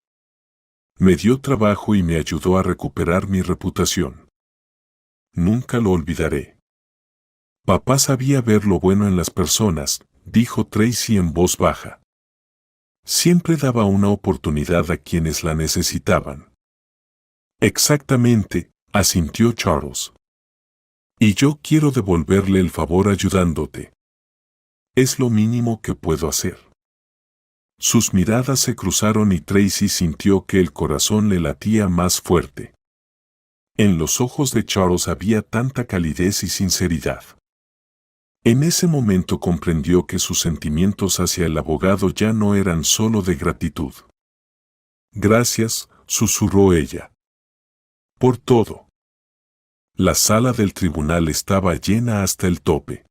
Me dio trabajo y me ayudó a recuperar mi reputación. Nunca lo olvidaré. Papá sabía ver lo bueno en las personas, dijo Tracy en voz baja. Siempre daba una oportunidad a quienes la necesitaban. Exactamente, asintió Charles. Y yo quiero devolverle el favor ayudándote. Es lo mínimo que puedo hacer. Sus miradas se cruzaron y Tracy sintió que el corazón le latía más fuerte. En los ojos de Charles había tanta calidez y sinceridad. En ese momento comprendió que sus sentimientos hacia el abogado ya no eran solo de gratitud. Gracias, susurró ella. Por todo. La sala del tribunal estaba llena hasta el tope.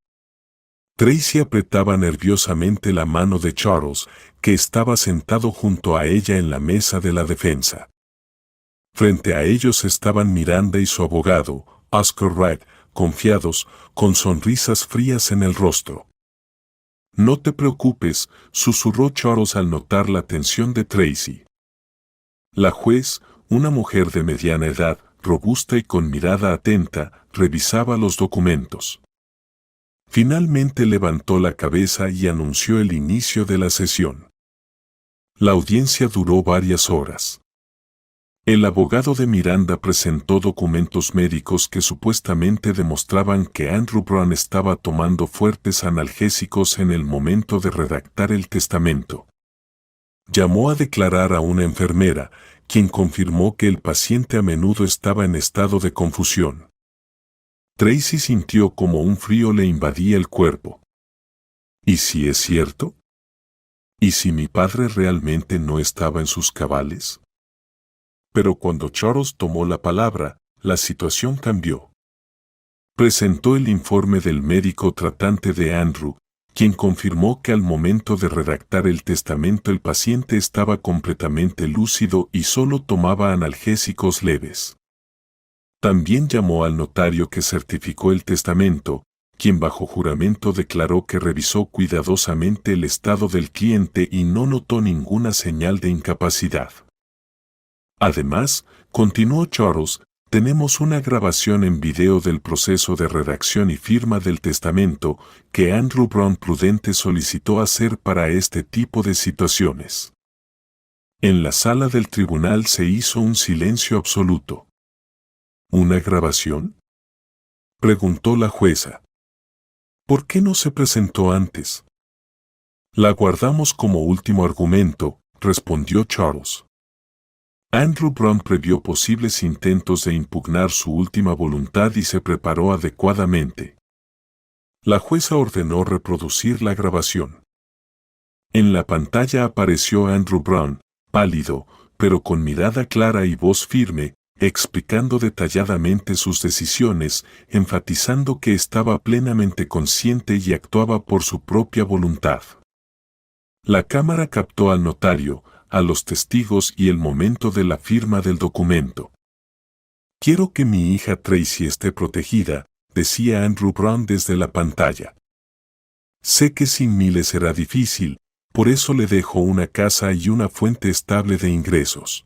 Tracy apretaba nerviosamente la mano de Charles, que estaba sentado junto a ella en la mesa de la defensa. Frente a ellos estaban Miranda y su abogado, Oscar Wright, confiados, con sonrisas frías en el rostro. «No te preocupes», susurró Charles al notar la tensión de Tracy. La juez, una mujer de mediana edad, robusta y con mirada atenta, revisaba los documentos. Finalmente levantó la cabeza y anunció el inicio de la sesión. La audiencia duró varias horas. El abogado de Miranda presentó documentos médicos que supuestamente demostraban que Andrew Brown estaba tomando fuertes analgésicos en el momento de redactar el testamento. Llamó a declarar a una enfermera, quien confirmó que el paciente a menudo estaba en estado de confusión. Tracy sintió como un frío le invadía el cuerpo. ¿Y si es cierto? ¿Y si mi padre realmente no estaba en sus cabales? Pero cuando Charles tomó la palabra, la situación cambió. Presentó el informe del médico tratante de Andrew, quien confirmó que al momento de redactar el testamento el paciente estaba completamente lúcido y solo tomaba analgésicos leves. También llamó al notario que certificó el testamento, quien bajo juramento declaró que revisó cuidadosamente el estado del cliente y no notó ninguna señal de incapacidad. Además, continuó Charles, tenemos una grabación en video del proceso de redacción y firma del testamento que Andrew Brown prudente solicitó hacer para este tipo de situaciones. En la sala del tribunal se hizo un silencio absoluto. ¿Una grabación?, preguntó la jueza. ¿Por qué no se presentó antes? La guardamos como último argumento, respondió Charles. Andrew Brown previó posibles intentos de impugnar su última voluntad y se preparó adecuadamente. La jueza ordenó reproducir la grabación. En la pantalla apareció Andrew Brown, pálido, pero con mirada clara y voz firme, explicando detalladamente sus decisiones, enfatizando que estaba plenamente consciente y actuaba por su propia voluntad. La cámara captó al notario, a los testigos y el momento de la firma del documento. «Quiero que mi hija Tracy esté protegida», decía Andrew Brown desde la pantalla. «Sé que sin mí le será difícil, por eso le dejo una casa y una fuente estable de ingresos.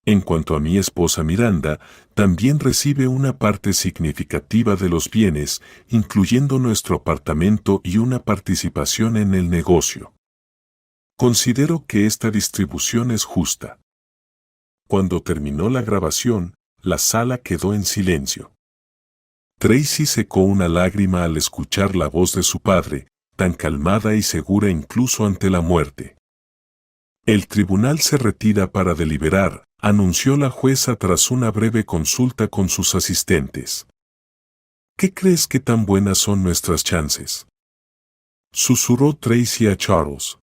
En cuanto a mi esposa Miranda, también recibe una parte significativa de los bienes, incluyendo nuestro apartamento y una participación en el negocio. Considero que esta distribución es justa». Cuando terminó la grabación, la sala quedó en silencio. Tracy secó una lágrima al escuchar la voz de su padre, tan calmada y segura incluso ante la muerte. «El tribunal se retira para deliberar», anunció la jueza tras una breve consulta con sus asistentes. «¿Qué crees que tan buenas son nuestras chances?», susurró Tracy a Charles.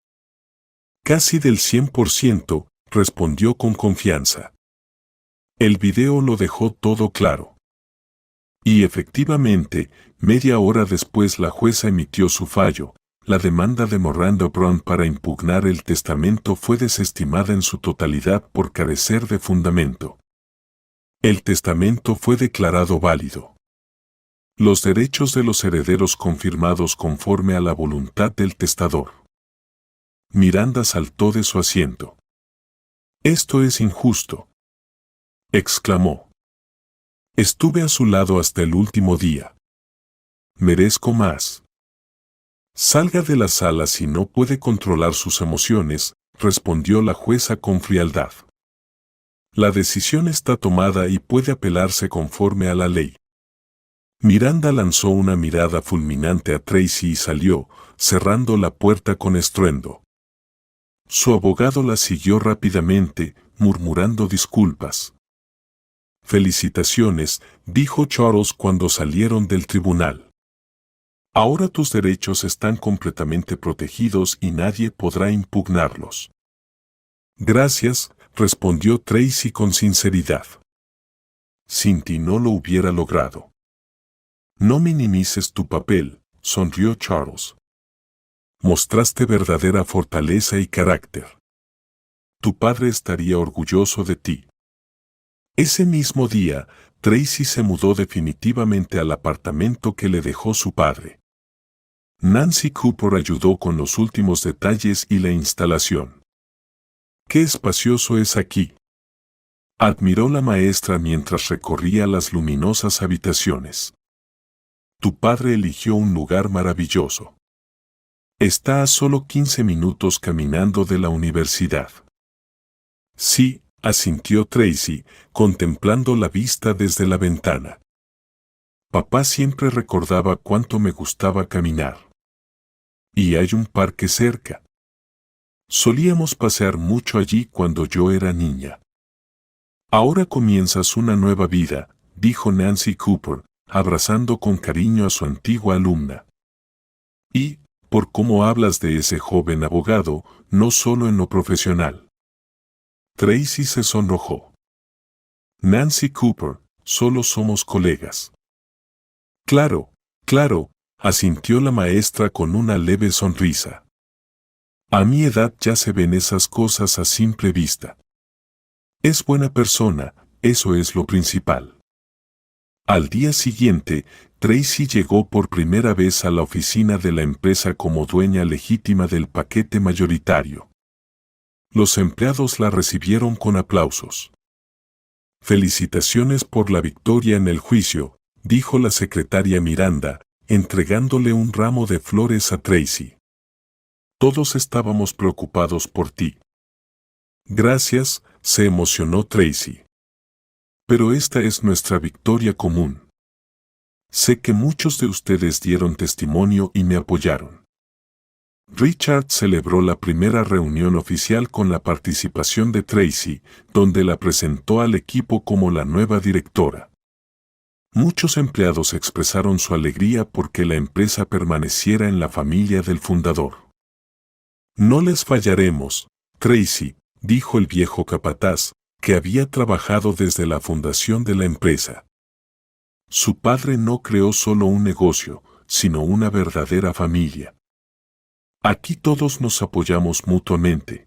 «Casi del 100%, respondió con confianza. El video lo dejó todo claro. Y efectivamente, media hora después la jueza emitió su fallo. La demanda de Miranda Brown para impugnar el testamento fue desestimada en su totalidad por carecer de fundamento. El testamento fue declarado válido. Los derechos de los herederos confirmados conforme a la voluntad del testador. Miranda saltó de su asiento. «Esto es injusto», exclamó. «Estuve a su lado hasta el último día. Merezco más». «Salga de la sala si no puede controlar sus emociones», respondió la jueza con frialdad. «La decisión está tomada y puede apelarse conforme a la ley». Miranda lanzó una mirada fulminante a Tracy y salió, cerrando la puerta con estruendo. Su abogado la siguió rápidamente, murmurando disculpas. «Felicitaciones», dijo Charles cuando salieron del tribunal. «Ahora tus derechos están completamente protegidos y nadie podrá impugnarlos». «Gracias», respondió Tracy con sinceridad. Sin ti no lo hubiera logrado. No minimices tu papel, sonrió Charles. Mostraste verdadera fortaleza y carácter. Tu padre estaría orgulloso de ti. Ese mismo día, Tracy se mudó definitivamente al apartamento que le dejó su padre. Nancy Cooper ayudó con los últimos detalles y la instalación. ¡Qué espacioso es aquí!, admiró la maestra mientras recorría las luminosas habitaciones. Tu padre eligió un lugar maravilloso. Está a solo 15 minutos caminando de la universidad. Sí, asintió Tracy, contemplando la vista desde la ventana. Papá siempre recordaba cuánto me gustaba caminar. Y hay un parque cerca. Solíamos pasear mucho allí cuando yo era niña. Ahora comienzas una nueva vida, dijo Nancy Cooper, abrazando con cariño a su antigua alumna. Y, por cómo hablas de ese joven abogado, no solo en lo profesional. Tracy se sonrojó. Nancy Cooper, solo somos colegas. Claro, claro, asintió la maestra con una leve sonrisa. A mi edad ya se ven esas cosas a simple vista. Es buena persona, eso es lo principal. Al día siguiente, Tracy llegó por primera vez a la oficina de la empresa como dueña legítima del paquete mayoritario. Los empleados la recibieron con aplausos. Felicitaciones por la victoria en el juicio, dijo la secretaria Miranda, entregándole un ramo de flores a Tracy. Todos estábamos preocupados por ti. Gracias, se emocionó Tracy. Pero esta es nuestra victoria común. Sé que muchos de ustedes dieron testimonio y me apoyaron. Richard celebró la primera reunión oficial con la participación de Tracy, donde la presentó al equipo como la nueva directora. Muchos empleados expresaron su alegría porque la empresa permaneciera en la familia del fundador. No les fallaremos, Tracy, dijo el viejo capataz, que había trabajado desde la fundación de la empresa. Su padre no creó solo un negocio, sino una verdadera familia. Aquí todos nos apoyamos mutuamente.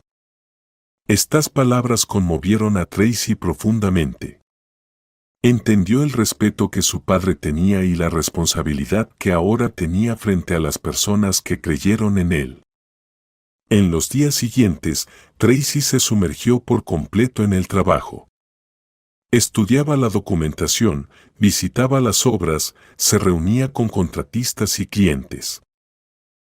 Estas palabras conmovieron a Tracy profundamente. Entendió el respeto que su padre tenía y la responsabilidad que ahora tenía frente a las personas que creyeron en él. En los días siguientes, Tracy se sumergió por completo en el trabajo. Estudiaba la documentación, visitaba las obras, se reunía con contratistas y clientes.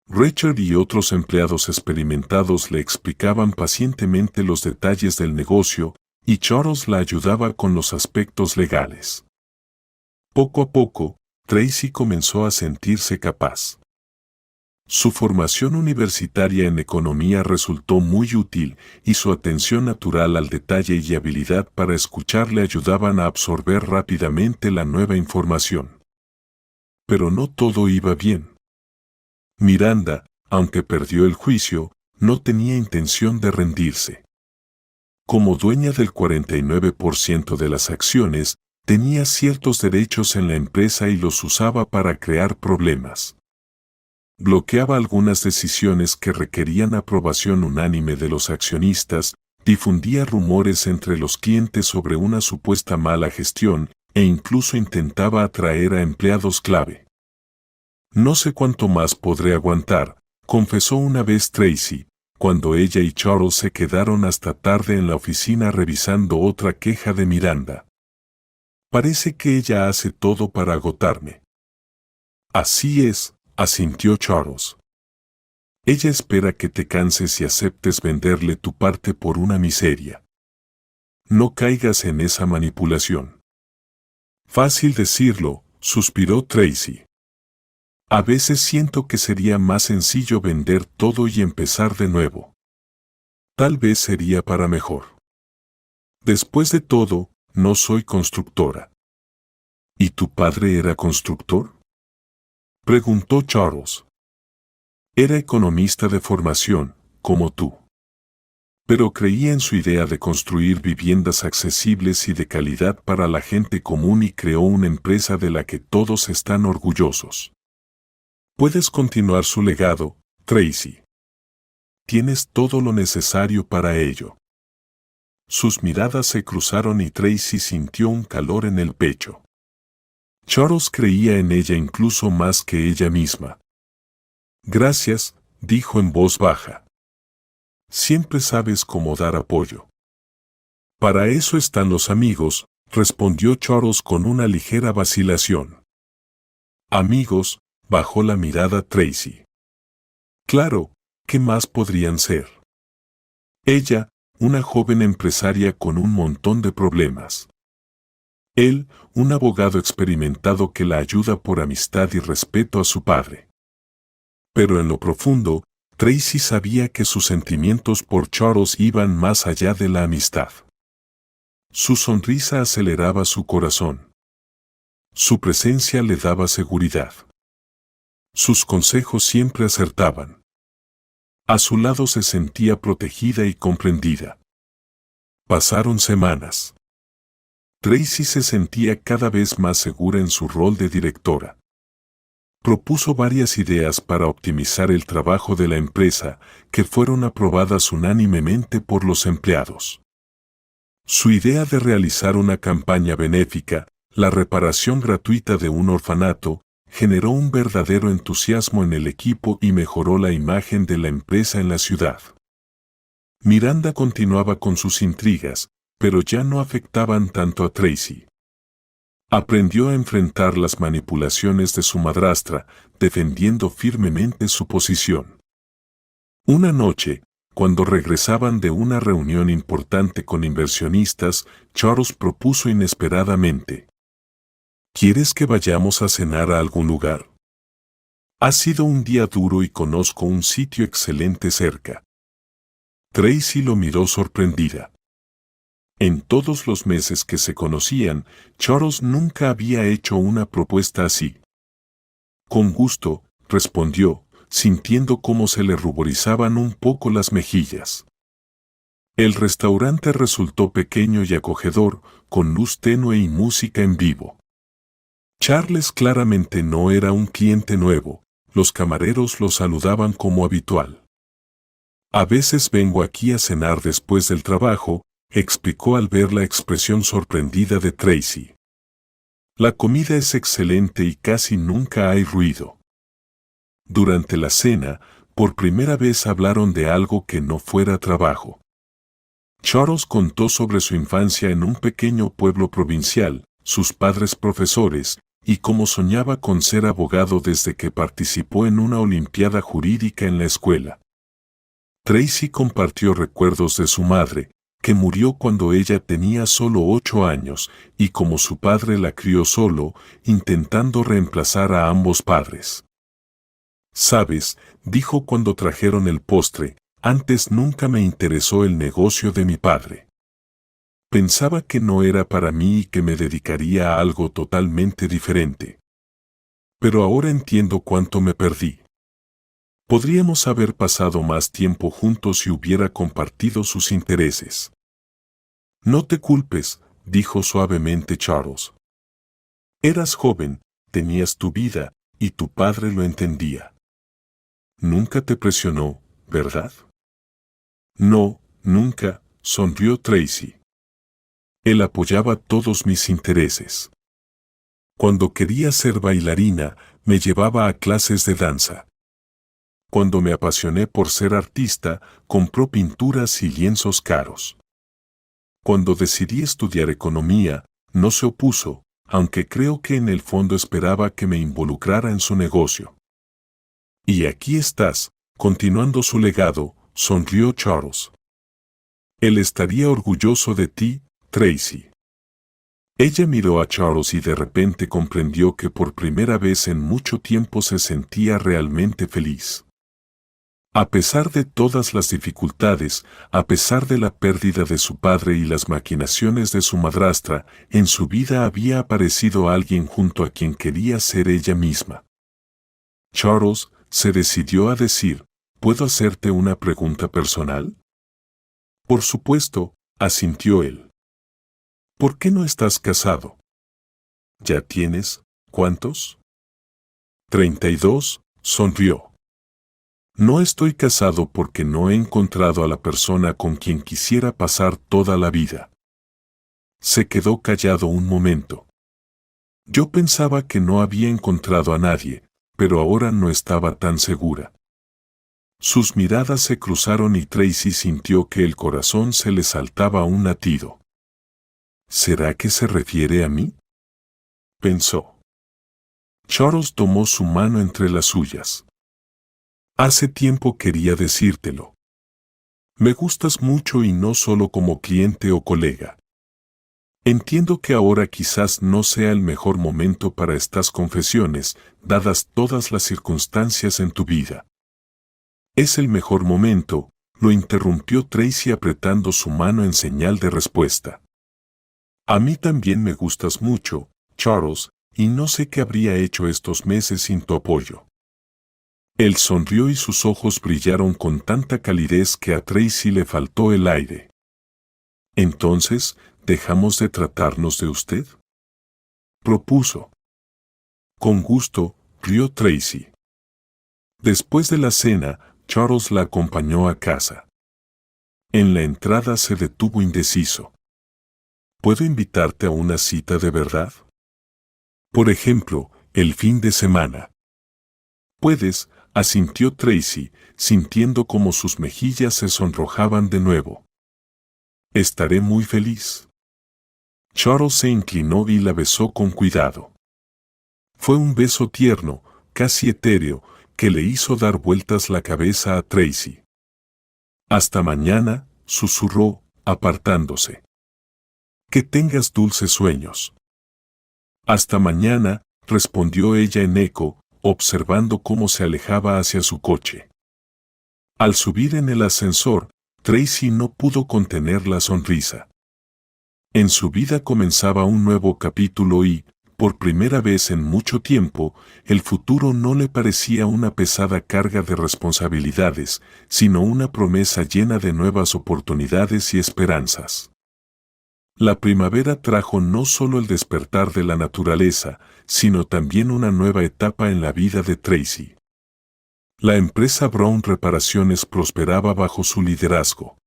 Richard y otros empleados experimentados le explicaban pacientemente los detalles del negocio, y Charles la ayudaba con los aspectos legales. Poco a poco, Tracy comenzó a sentirse capaz. Su formación universitaria en economía resultó muy útil y su atención natural al detalle y habilidad para escuchar le ayudaban a absorber rápidamente la nueva información. Pero no todo iba bien. Miranda, aunque perdió el juicio, no tenía intención de rendirse. Como dueña del 49% de las acciones, tenía ciertos derechos en la empresa y los usaba para crear problemas. Bloqueaba algunas decisiones que requerían aprobación unánime de los accionistas, difundía rumores entre los clientes sobre una supuesta mala gestión e incluso intentaba atraer a empleados clave. No sé cuánto más podré aguantar, confesó una vez Tracy, cuando ella y Charles se quedaron hasta tarde en la oficina revisando otra queja de Miranda. Parece que ella hace todo para agotarme. Así es, asintió Charles. Ella espera que te canses y aceptes venderle tu parte por una miseria. No caigas en esa manipulación. Fácil decirlo, suspiró Tracy. A veces siento que sería más sencillo vender todo y empezar de nuevo. Tal vez sería para mejor. Después de todo, no soy constructora. ¿Y tu padre era constructor?, preguntó Charles. Era economista de formación, como tú. Pero creía en su idea de construir viviendas accesibles y de calidad para la gente común y creó una empresa de la que todos están orgullosos. Puedes continuar su legado, Tracy. Tienes todo lo necesario para ello. Sus miradas se cruzaron y Tracy sintió un calor en el pecho. Charles creía en ella incluso más que ella misma. Gracias, dijo en voz baja. Siempre sabes cómo dar apoyo. Para eso están los amigos, respondió Charles con una ligera vacilación. Amigos, bajó la mirada Tracy. Claro, ¿qué más podrían ser? Ella, una joven empresaria con un montón de problemas. Él, un abogado experimentado que la ayuda por amistad y respeto a su padre. Pero en lo profundo, Tracy sabía que sus sentimientos por Charles iban más allá de la amistad. Su sonrisa aceleraba su corazón. Su presencia le daba seguridad. Sus consejos siempre acertaban. A su lado se sentía protegida y comprendida. Pasaron semanas. Tracy se sentía cada vez más segura en su rol de directora. Propuso varias ideas para optimizar el trabajo de la empresa, que fueron aprobadas unánimemente por los empleados. Su idea de realizar una campaña benéfica, la reparación gratuita de un orfanato, generó un verdadero entusiasmo en el equipo y mejoró la imagen de la empresa en la ciudad. Miranda continuaba con sus intrigas, pero ya no afectaban tanto a Tracy. Aprendió a enfrentar las manipulaciones de su madrastra, defendiendo firmemente su posición. Una noche, cuando regresaban de una reunión importante con inversionistas, Charles propuso inesperadamente: ¿quieres que vayamos a cenar a algún lugar? Ha sido un día duro y conozco un sitio excelente cerca. Tracy lo miró sorprendida. En todos los meses que se conocían, Charles nunca había hecho una propuesta así. Con gusto, respondió, sintiendo cómo se le ruborizaban un poco las mejillas. El restaurante resultó pequeño y acogedor, con luz tenue y música en vivo. Charles claramente no era un cliente nuevo, los camareros lo saludaban como habitual. A veces vengo aquí a cenar después del trabajo, explicó al ver la expresión sorprendida de Tracy. La comida es excelente y casi nunca hay ruido. Durante la cena, por primera vez hablaron de algo que no fuera trabajo. Charles contó sobre su infancia en un pequeño pueblo provincial, sus padres profesores, y cómo soñaba con ser abogado desde que participó en una olimpiada jurídica en la escuela. Tracy compartió recuerdos de su madre, que murió cuando ella tenía solo 8 años, y como su padre la crió solo, intentando reemplazar a ambos padres. «Sabes», dijo cuando trajeron el postre, «antes nunca me interesó el negocio de mi padre. Pensaba que no era para mí y que me dedicaría a algo totalmente diferente. Pero ahora entiendo cuánto me perdí. Podríamos haber pasado más tiempo juntos si hubiera compartido sus intereses». «No te culpes», dijo suavemente Charles. «Eras joven, tenías tu vida, y tu padre lo entendía. Nunca te presionó, ¿verdad?» «No, nunca», sonrió Tracy. «Él apoyaba todos mis intereses. Cuando quería ser bailarina, me llevaba a clases de danza. Cuando me apasioné por ser artista, compró pinturas y lienzos caros. Cuando decidí estudiar economía, no se opuso, aunque creo que en el fondo esperaba que me involucrara en su negocio. Y aquí estás, continuando su legado», sonrió Charles. «Él estaría orgulloso de ti, Tracy». Ella miró a Charles y de repente comprendió que por primera vez en mucho tiempo se sentía realmente feliz. A pesar de todas las dificultades, a pesar de la pérdida de su padre y las maquinaciones de su madrastra, en su vida había aparecido alguien junto a quien quería ser ella misma. «Charles», se decidió a decir, «¿puedo hacerte una pregunta personal?». Por supuesto, asintió él. ¿Por qué no estás casado? ¿Ya tienes, cuántos? 32, sonrió. No estoy casado porque no he encontrado a la persona con quien quisiera pasar toda la vida. Se quedó callado un momento. Yo pensaba que no había encontrado a nadie, pero ahora no estaba tan segura. Sus miradas se cruzaron y Tracy sintió que el corazón se le saltaba un latido. ¿Será que se refiere a mí?, pensó. Charles tomó su mano entre las suyas. Hace tiempo quería decírtelo. Me gustas mucho y no solo como cliente o colega. Entiendo que ahora quizás no sea el mejor momento para estas confesiones, dadas todas las circunstancias en tu vida. Es el mejor momento, lo interrumpió Tracy apretando su mano en señal de respuesta. A mí también me gustas mucho, Charles, y no sé qué habría hecho estos meses sin tu apoyo. Él sonrió y sus ojos brillaron con tanta calidez que a Tracy le faltó el aire. Entonces, ¿dejamos de tratarnos de usted?, propuso. Con gusto, rió Tracy. Después de la cena, Charles la acompañó a casa. En la entrada se detuvo indeciso. ¿Puedo invitarte a una cita de verdad? Por ejemplo, el fin de semana. Puedes, asintió Tracy, sintiendo como sus mejillas se sonrojaban de nuevo. Estaré muy feliz. Charles se inclinó y la besó con cuidado. Fue un beso tierno, casi etéreo, que le hizo dar vueltas la cabeza a Tracy. Hasta mañana, susurró, apartándose. Que tengas dulces sueños. Hasta mañana, respondió ella en eco, observando cómo se alejaba hacia su coche. Al subir en el ascensor, Tracy no pudo contener la sonrisa. En su vida comenzaba un nuevo capítulo y, por primera vez en mucho tiempo, el futuro no le parecía una pesada carga de responsabilidades, sino una promesa llena de nuevas oportunidades y esperanzas. La primavera trajo no solo el despertar de la naturaleza, sino también una nueva etapa en la vida de Tracy. La empresa Brown Reparaciones prosperaba bajo su liderazgo.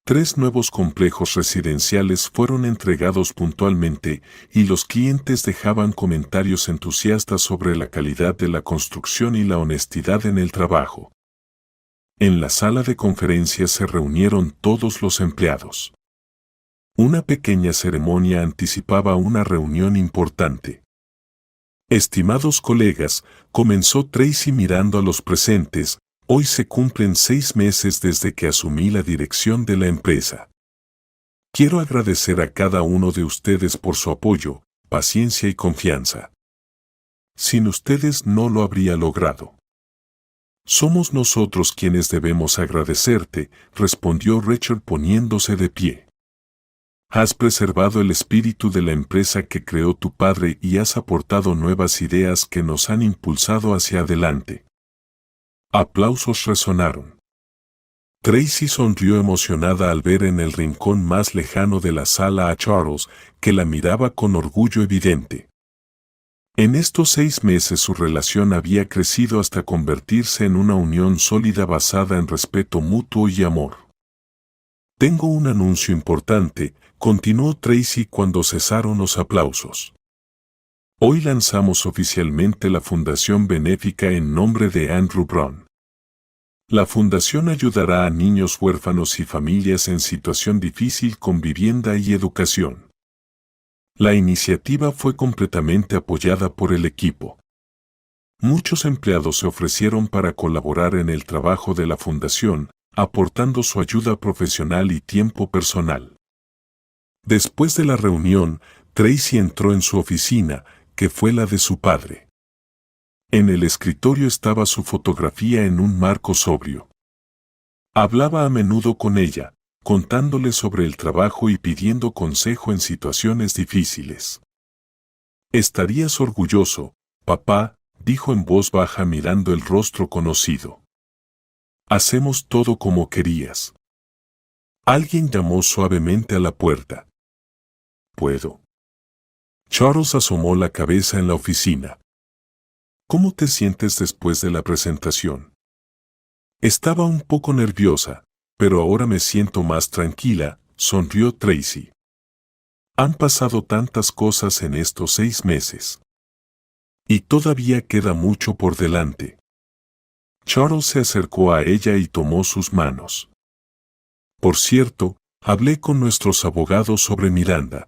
3 nuevos complejos residenciales fueron entregados puntualmente y los clientes dejaban comentarios entusiastas sobre la calidad de la construcción y la honestidad en el trabajo. En la sala de conferencias se reunieron todos los empleados. Una pequeña ceremonia anticipaba una reunión importante. Estimados colegas, comenzó Tracy mirando a los presentes, hoy se cumplen 6 meses desde que asumí la dirección de la empresa. Quiero agradecer a cada uno de ustedes por su apoyo, paciencia y confianza. Sin ustedes no lo habría logrado. Somos nosotros quienes debemos agradecerte, respondió Richard poniéndose de pie. Has preservado el espíritu de la empresa que creó tu padre y has aportado nuevas ideas que nos han impulsado hacia adelante. Aplausos resonaron. Tracy sonrió emocionada al ver en el rincón más lejano de la sala a Charles, que la miraba con orgullo evidente. En estos 6 meses su relación había crecido hasta convertirse en una unión sólida basada en respeto mutuo y amor. Tengo un anuncio importante, continuó Tracy cuando cesaron los aplausos. Hoy lanzamos oficialmente la Fundación Benéfica en nombre de Andrew Brown. La fundación ayudará a niños huérfanos y familias en situación difícil con vivienda y educación. La iniciativa fue completamente apoyada por el equipo. Muchos empleados se ofrecieron para colaborar en el trabajo de la fundación, aportando su ayuda profesional y tiempo personal. Después de la reunión, Tracy entró en su oficina, que fue la de su padre. En el escritorio estaba su fotografía en un marco sobrio. Hablaba a menudo con ella, contándole sobre el trabajo y pidiendo consejo en situaciones difíciles. Estarías orgulloso, papá, dijo en voz baja mirando el rostro conocido. Hacemos todo como querías. Alguien llamó suavemente a la puerta. ¿Puedo? Charles asomó la cabeza en la oficina. ¿Cómo te sientes después de la presentación? Estaba un poco nerviosa, pero ahora me siento más tranquila, sonrió Tracy. Han pasado tantas cosas en estos 6 meses. Y todavía queda mucho por delante. Charles se acercó a ella y tomó sus manos. Por cierto, hablé con nuestros abogados sobre Miranda.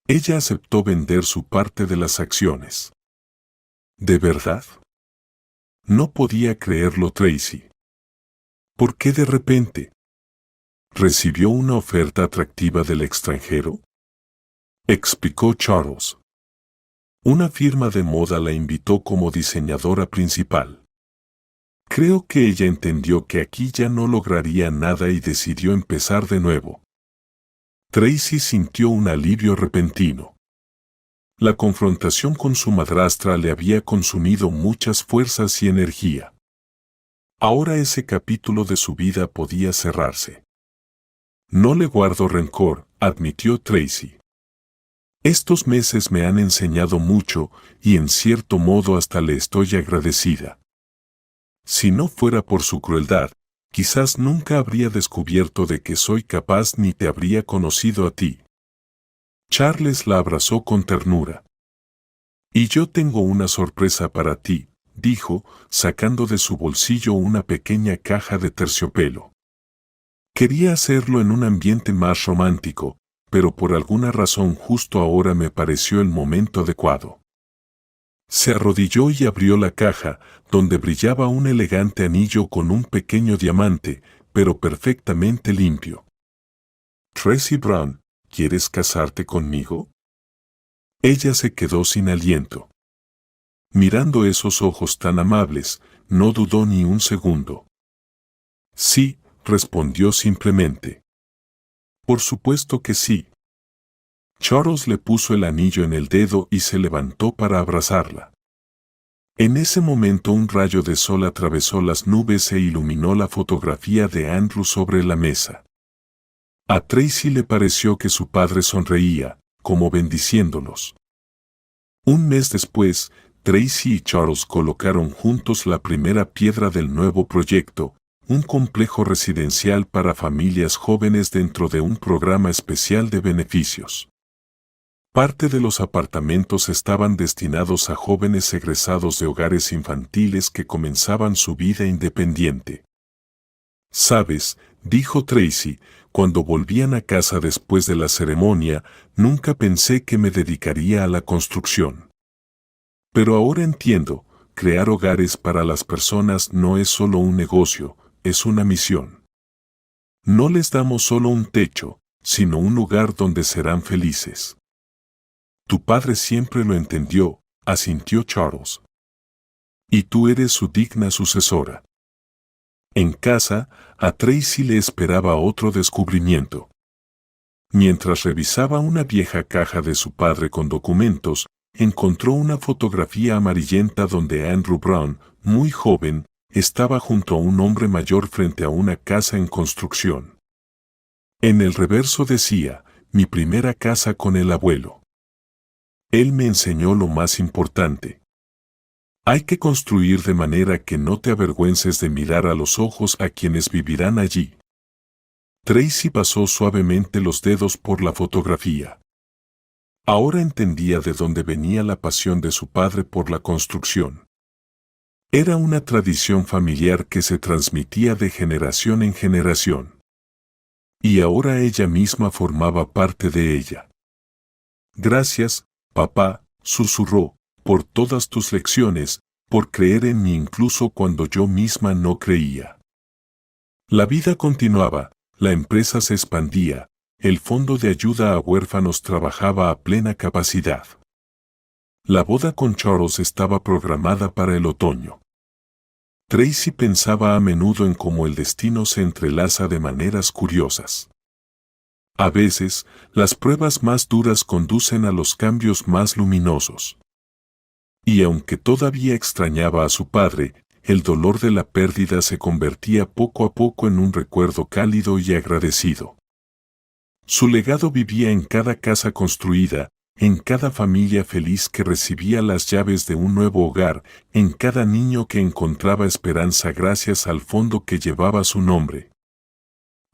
Ella aceptó vender su parte de las acciones. ¿De verdad? No podía creerlo Tracy. ¿Por qué de repente? ¿Recibió una oferta atractiva del extranjero? Explicó Charles. Una firma de moda la invitó como diseñadora principal. Creo que ella entendió que aquí ya no lograría nada y decidió empezar de nuevo. Tracy sintió un alivio repentino. La confrontación con su madrastra le había consumido muchas fuerzas y energía. Ahora ese capítulo de su vida podía cerrarse. No le guardo rencor, admitió Tracy. Estos meses me han enseñado mucho y en cierto modo hasta le estoy agradecida. Si no fuera por su crueldad, quizás nunca habría descubierto de que soy capaz ni te habría conocido a ti. Charles la abrazó con ternura. Y yo tengo una sorpresa para ti, dijo, sacando de su bolsillo una pequeña caja de terciopelo. Quería hacerlo en un ambiente más romántico, pero por alguna razón justo ahora me pareció el momento adecuado. Se arrodilló y abrió la caja, donde brillaba un elegante anillo con un pequeño diamante, pero perfectamente limpio. Tracy Brown, ¿quieres casarte conmigo? Ella se quedó sin aliento. Mirando esos ojos tan amables, no dudó ni un segundo. Sí, respondió simplemente. Por supuesto que sí. Charles le puso el anillo en el dedo y se levantó para abrazarla. En ese momento un rayo de sol atravesó las nubes e iluminó la fotografía de Andrew sobre la mesa. A Tracy le pareció que su padre sonreía, como bendiciéndolos. Un mes después, Tracy y Charles colocaron juntos la primera piedra del nuevo proyecto, un complejo residencial para familias jóvenes dentro de un programa especial de beneficios. Parte de los apartamentos estaban destinados a jóvenes egresados de hogares infantiles que comenzaban su vida independiente. «Sabes», dijo Tracy, cuando volvían a casa después de la ceremonia, «nunca pensé que me dedicaría a la construcción. Pero ahora entiendo, crear hogares para las personas no es solo un negocio, es una misión. No les damos solo un techo, sino un lugar donde serán felices». Tu padre siempre lo entendió, asintió Charles. Y tú eres su digna sucesora. En casa, a Tracy le esperaba otro descubrimiento. Mientras revisaba una vieja caja de su padre con documentos, encontró una fotografía amarillenta donde Andrew Brown, muy joven, estaba junto a un hombre mayor frente a una casa en construcción. En el reverso decía, mi primera casa con el abuelo. Él me enseñó lo más importante. Hay que construir de manera que no te avergüences de mirar a los ojos a quienes vivirán allí. Tracy pasó suavemente los dedos por la fotografía. Ahora entendía de dónde venía la pasión de su padre por la construcción. Era una tradición familiar que se transmitía de generación en generación. Y ahora ella misma formaba parte de ella. Gracias, papá, susurró, por todas tus lecciones, por creer en mí incluso cuando yo misma no creía. La vida continuaba, la empresa se expandía, el fondo de ayuda a huérfanos trabajaba a plena capacidad. La boda con Charles estaba programada para el otoño. Tracy pensaba a menudo en cómo el destino se entrelaza de maneras curiosas. A veces, las pruebas más duras conducen a los cambios más luminosos. Y aunque todavía extrañaba a su padre, el dolor de la pérdida se convertía poco a poco en un recuerdo cálido y agradecido. Su legado vivía en cada casa construida, en cada familia feliz que recibía las llaves de un nuevo hogar, en cada niño que encontraba esperanza gracias al fondo que llevaba su nombre.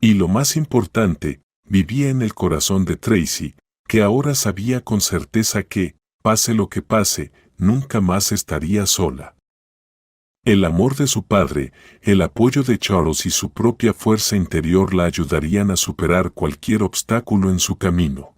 Y lo más importante, vivía en el corazón de Tracy, que ahora sabía con certeza que, pase lo que pase, nunca más estaría sola. El amor de su padre, el apoyo de Charles y su propia fuerza interior la ayudarían a superar cualquier obstáculo en su camino.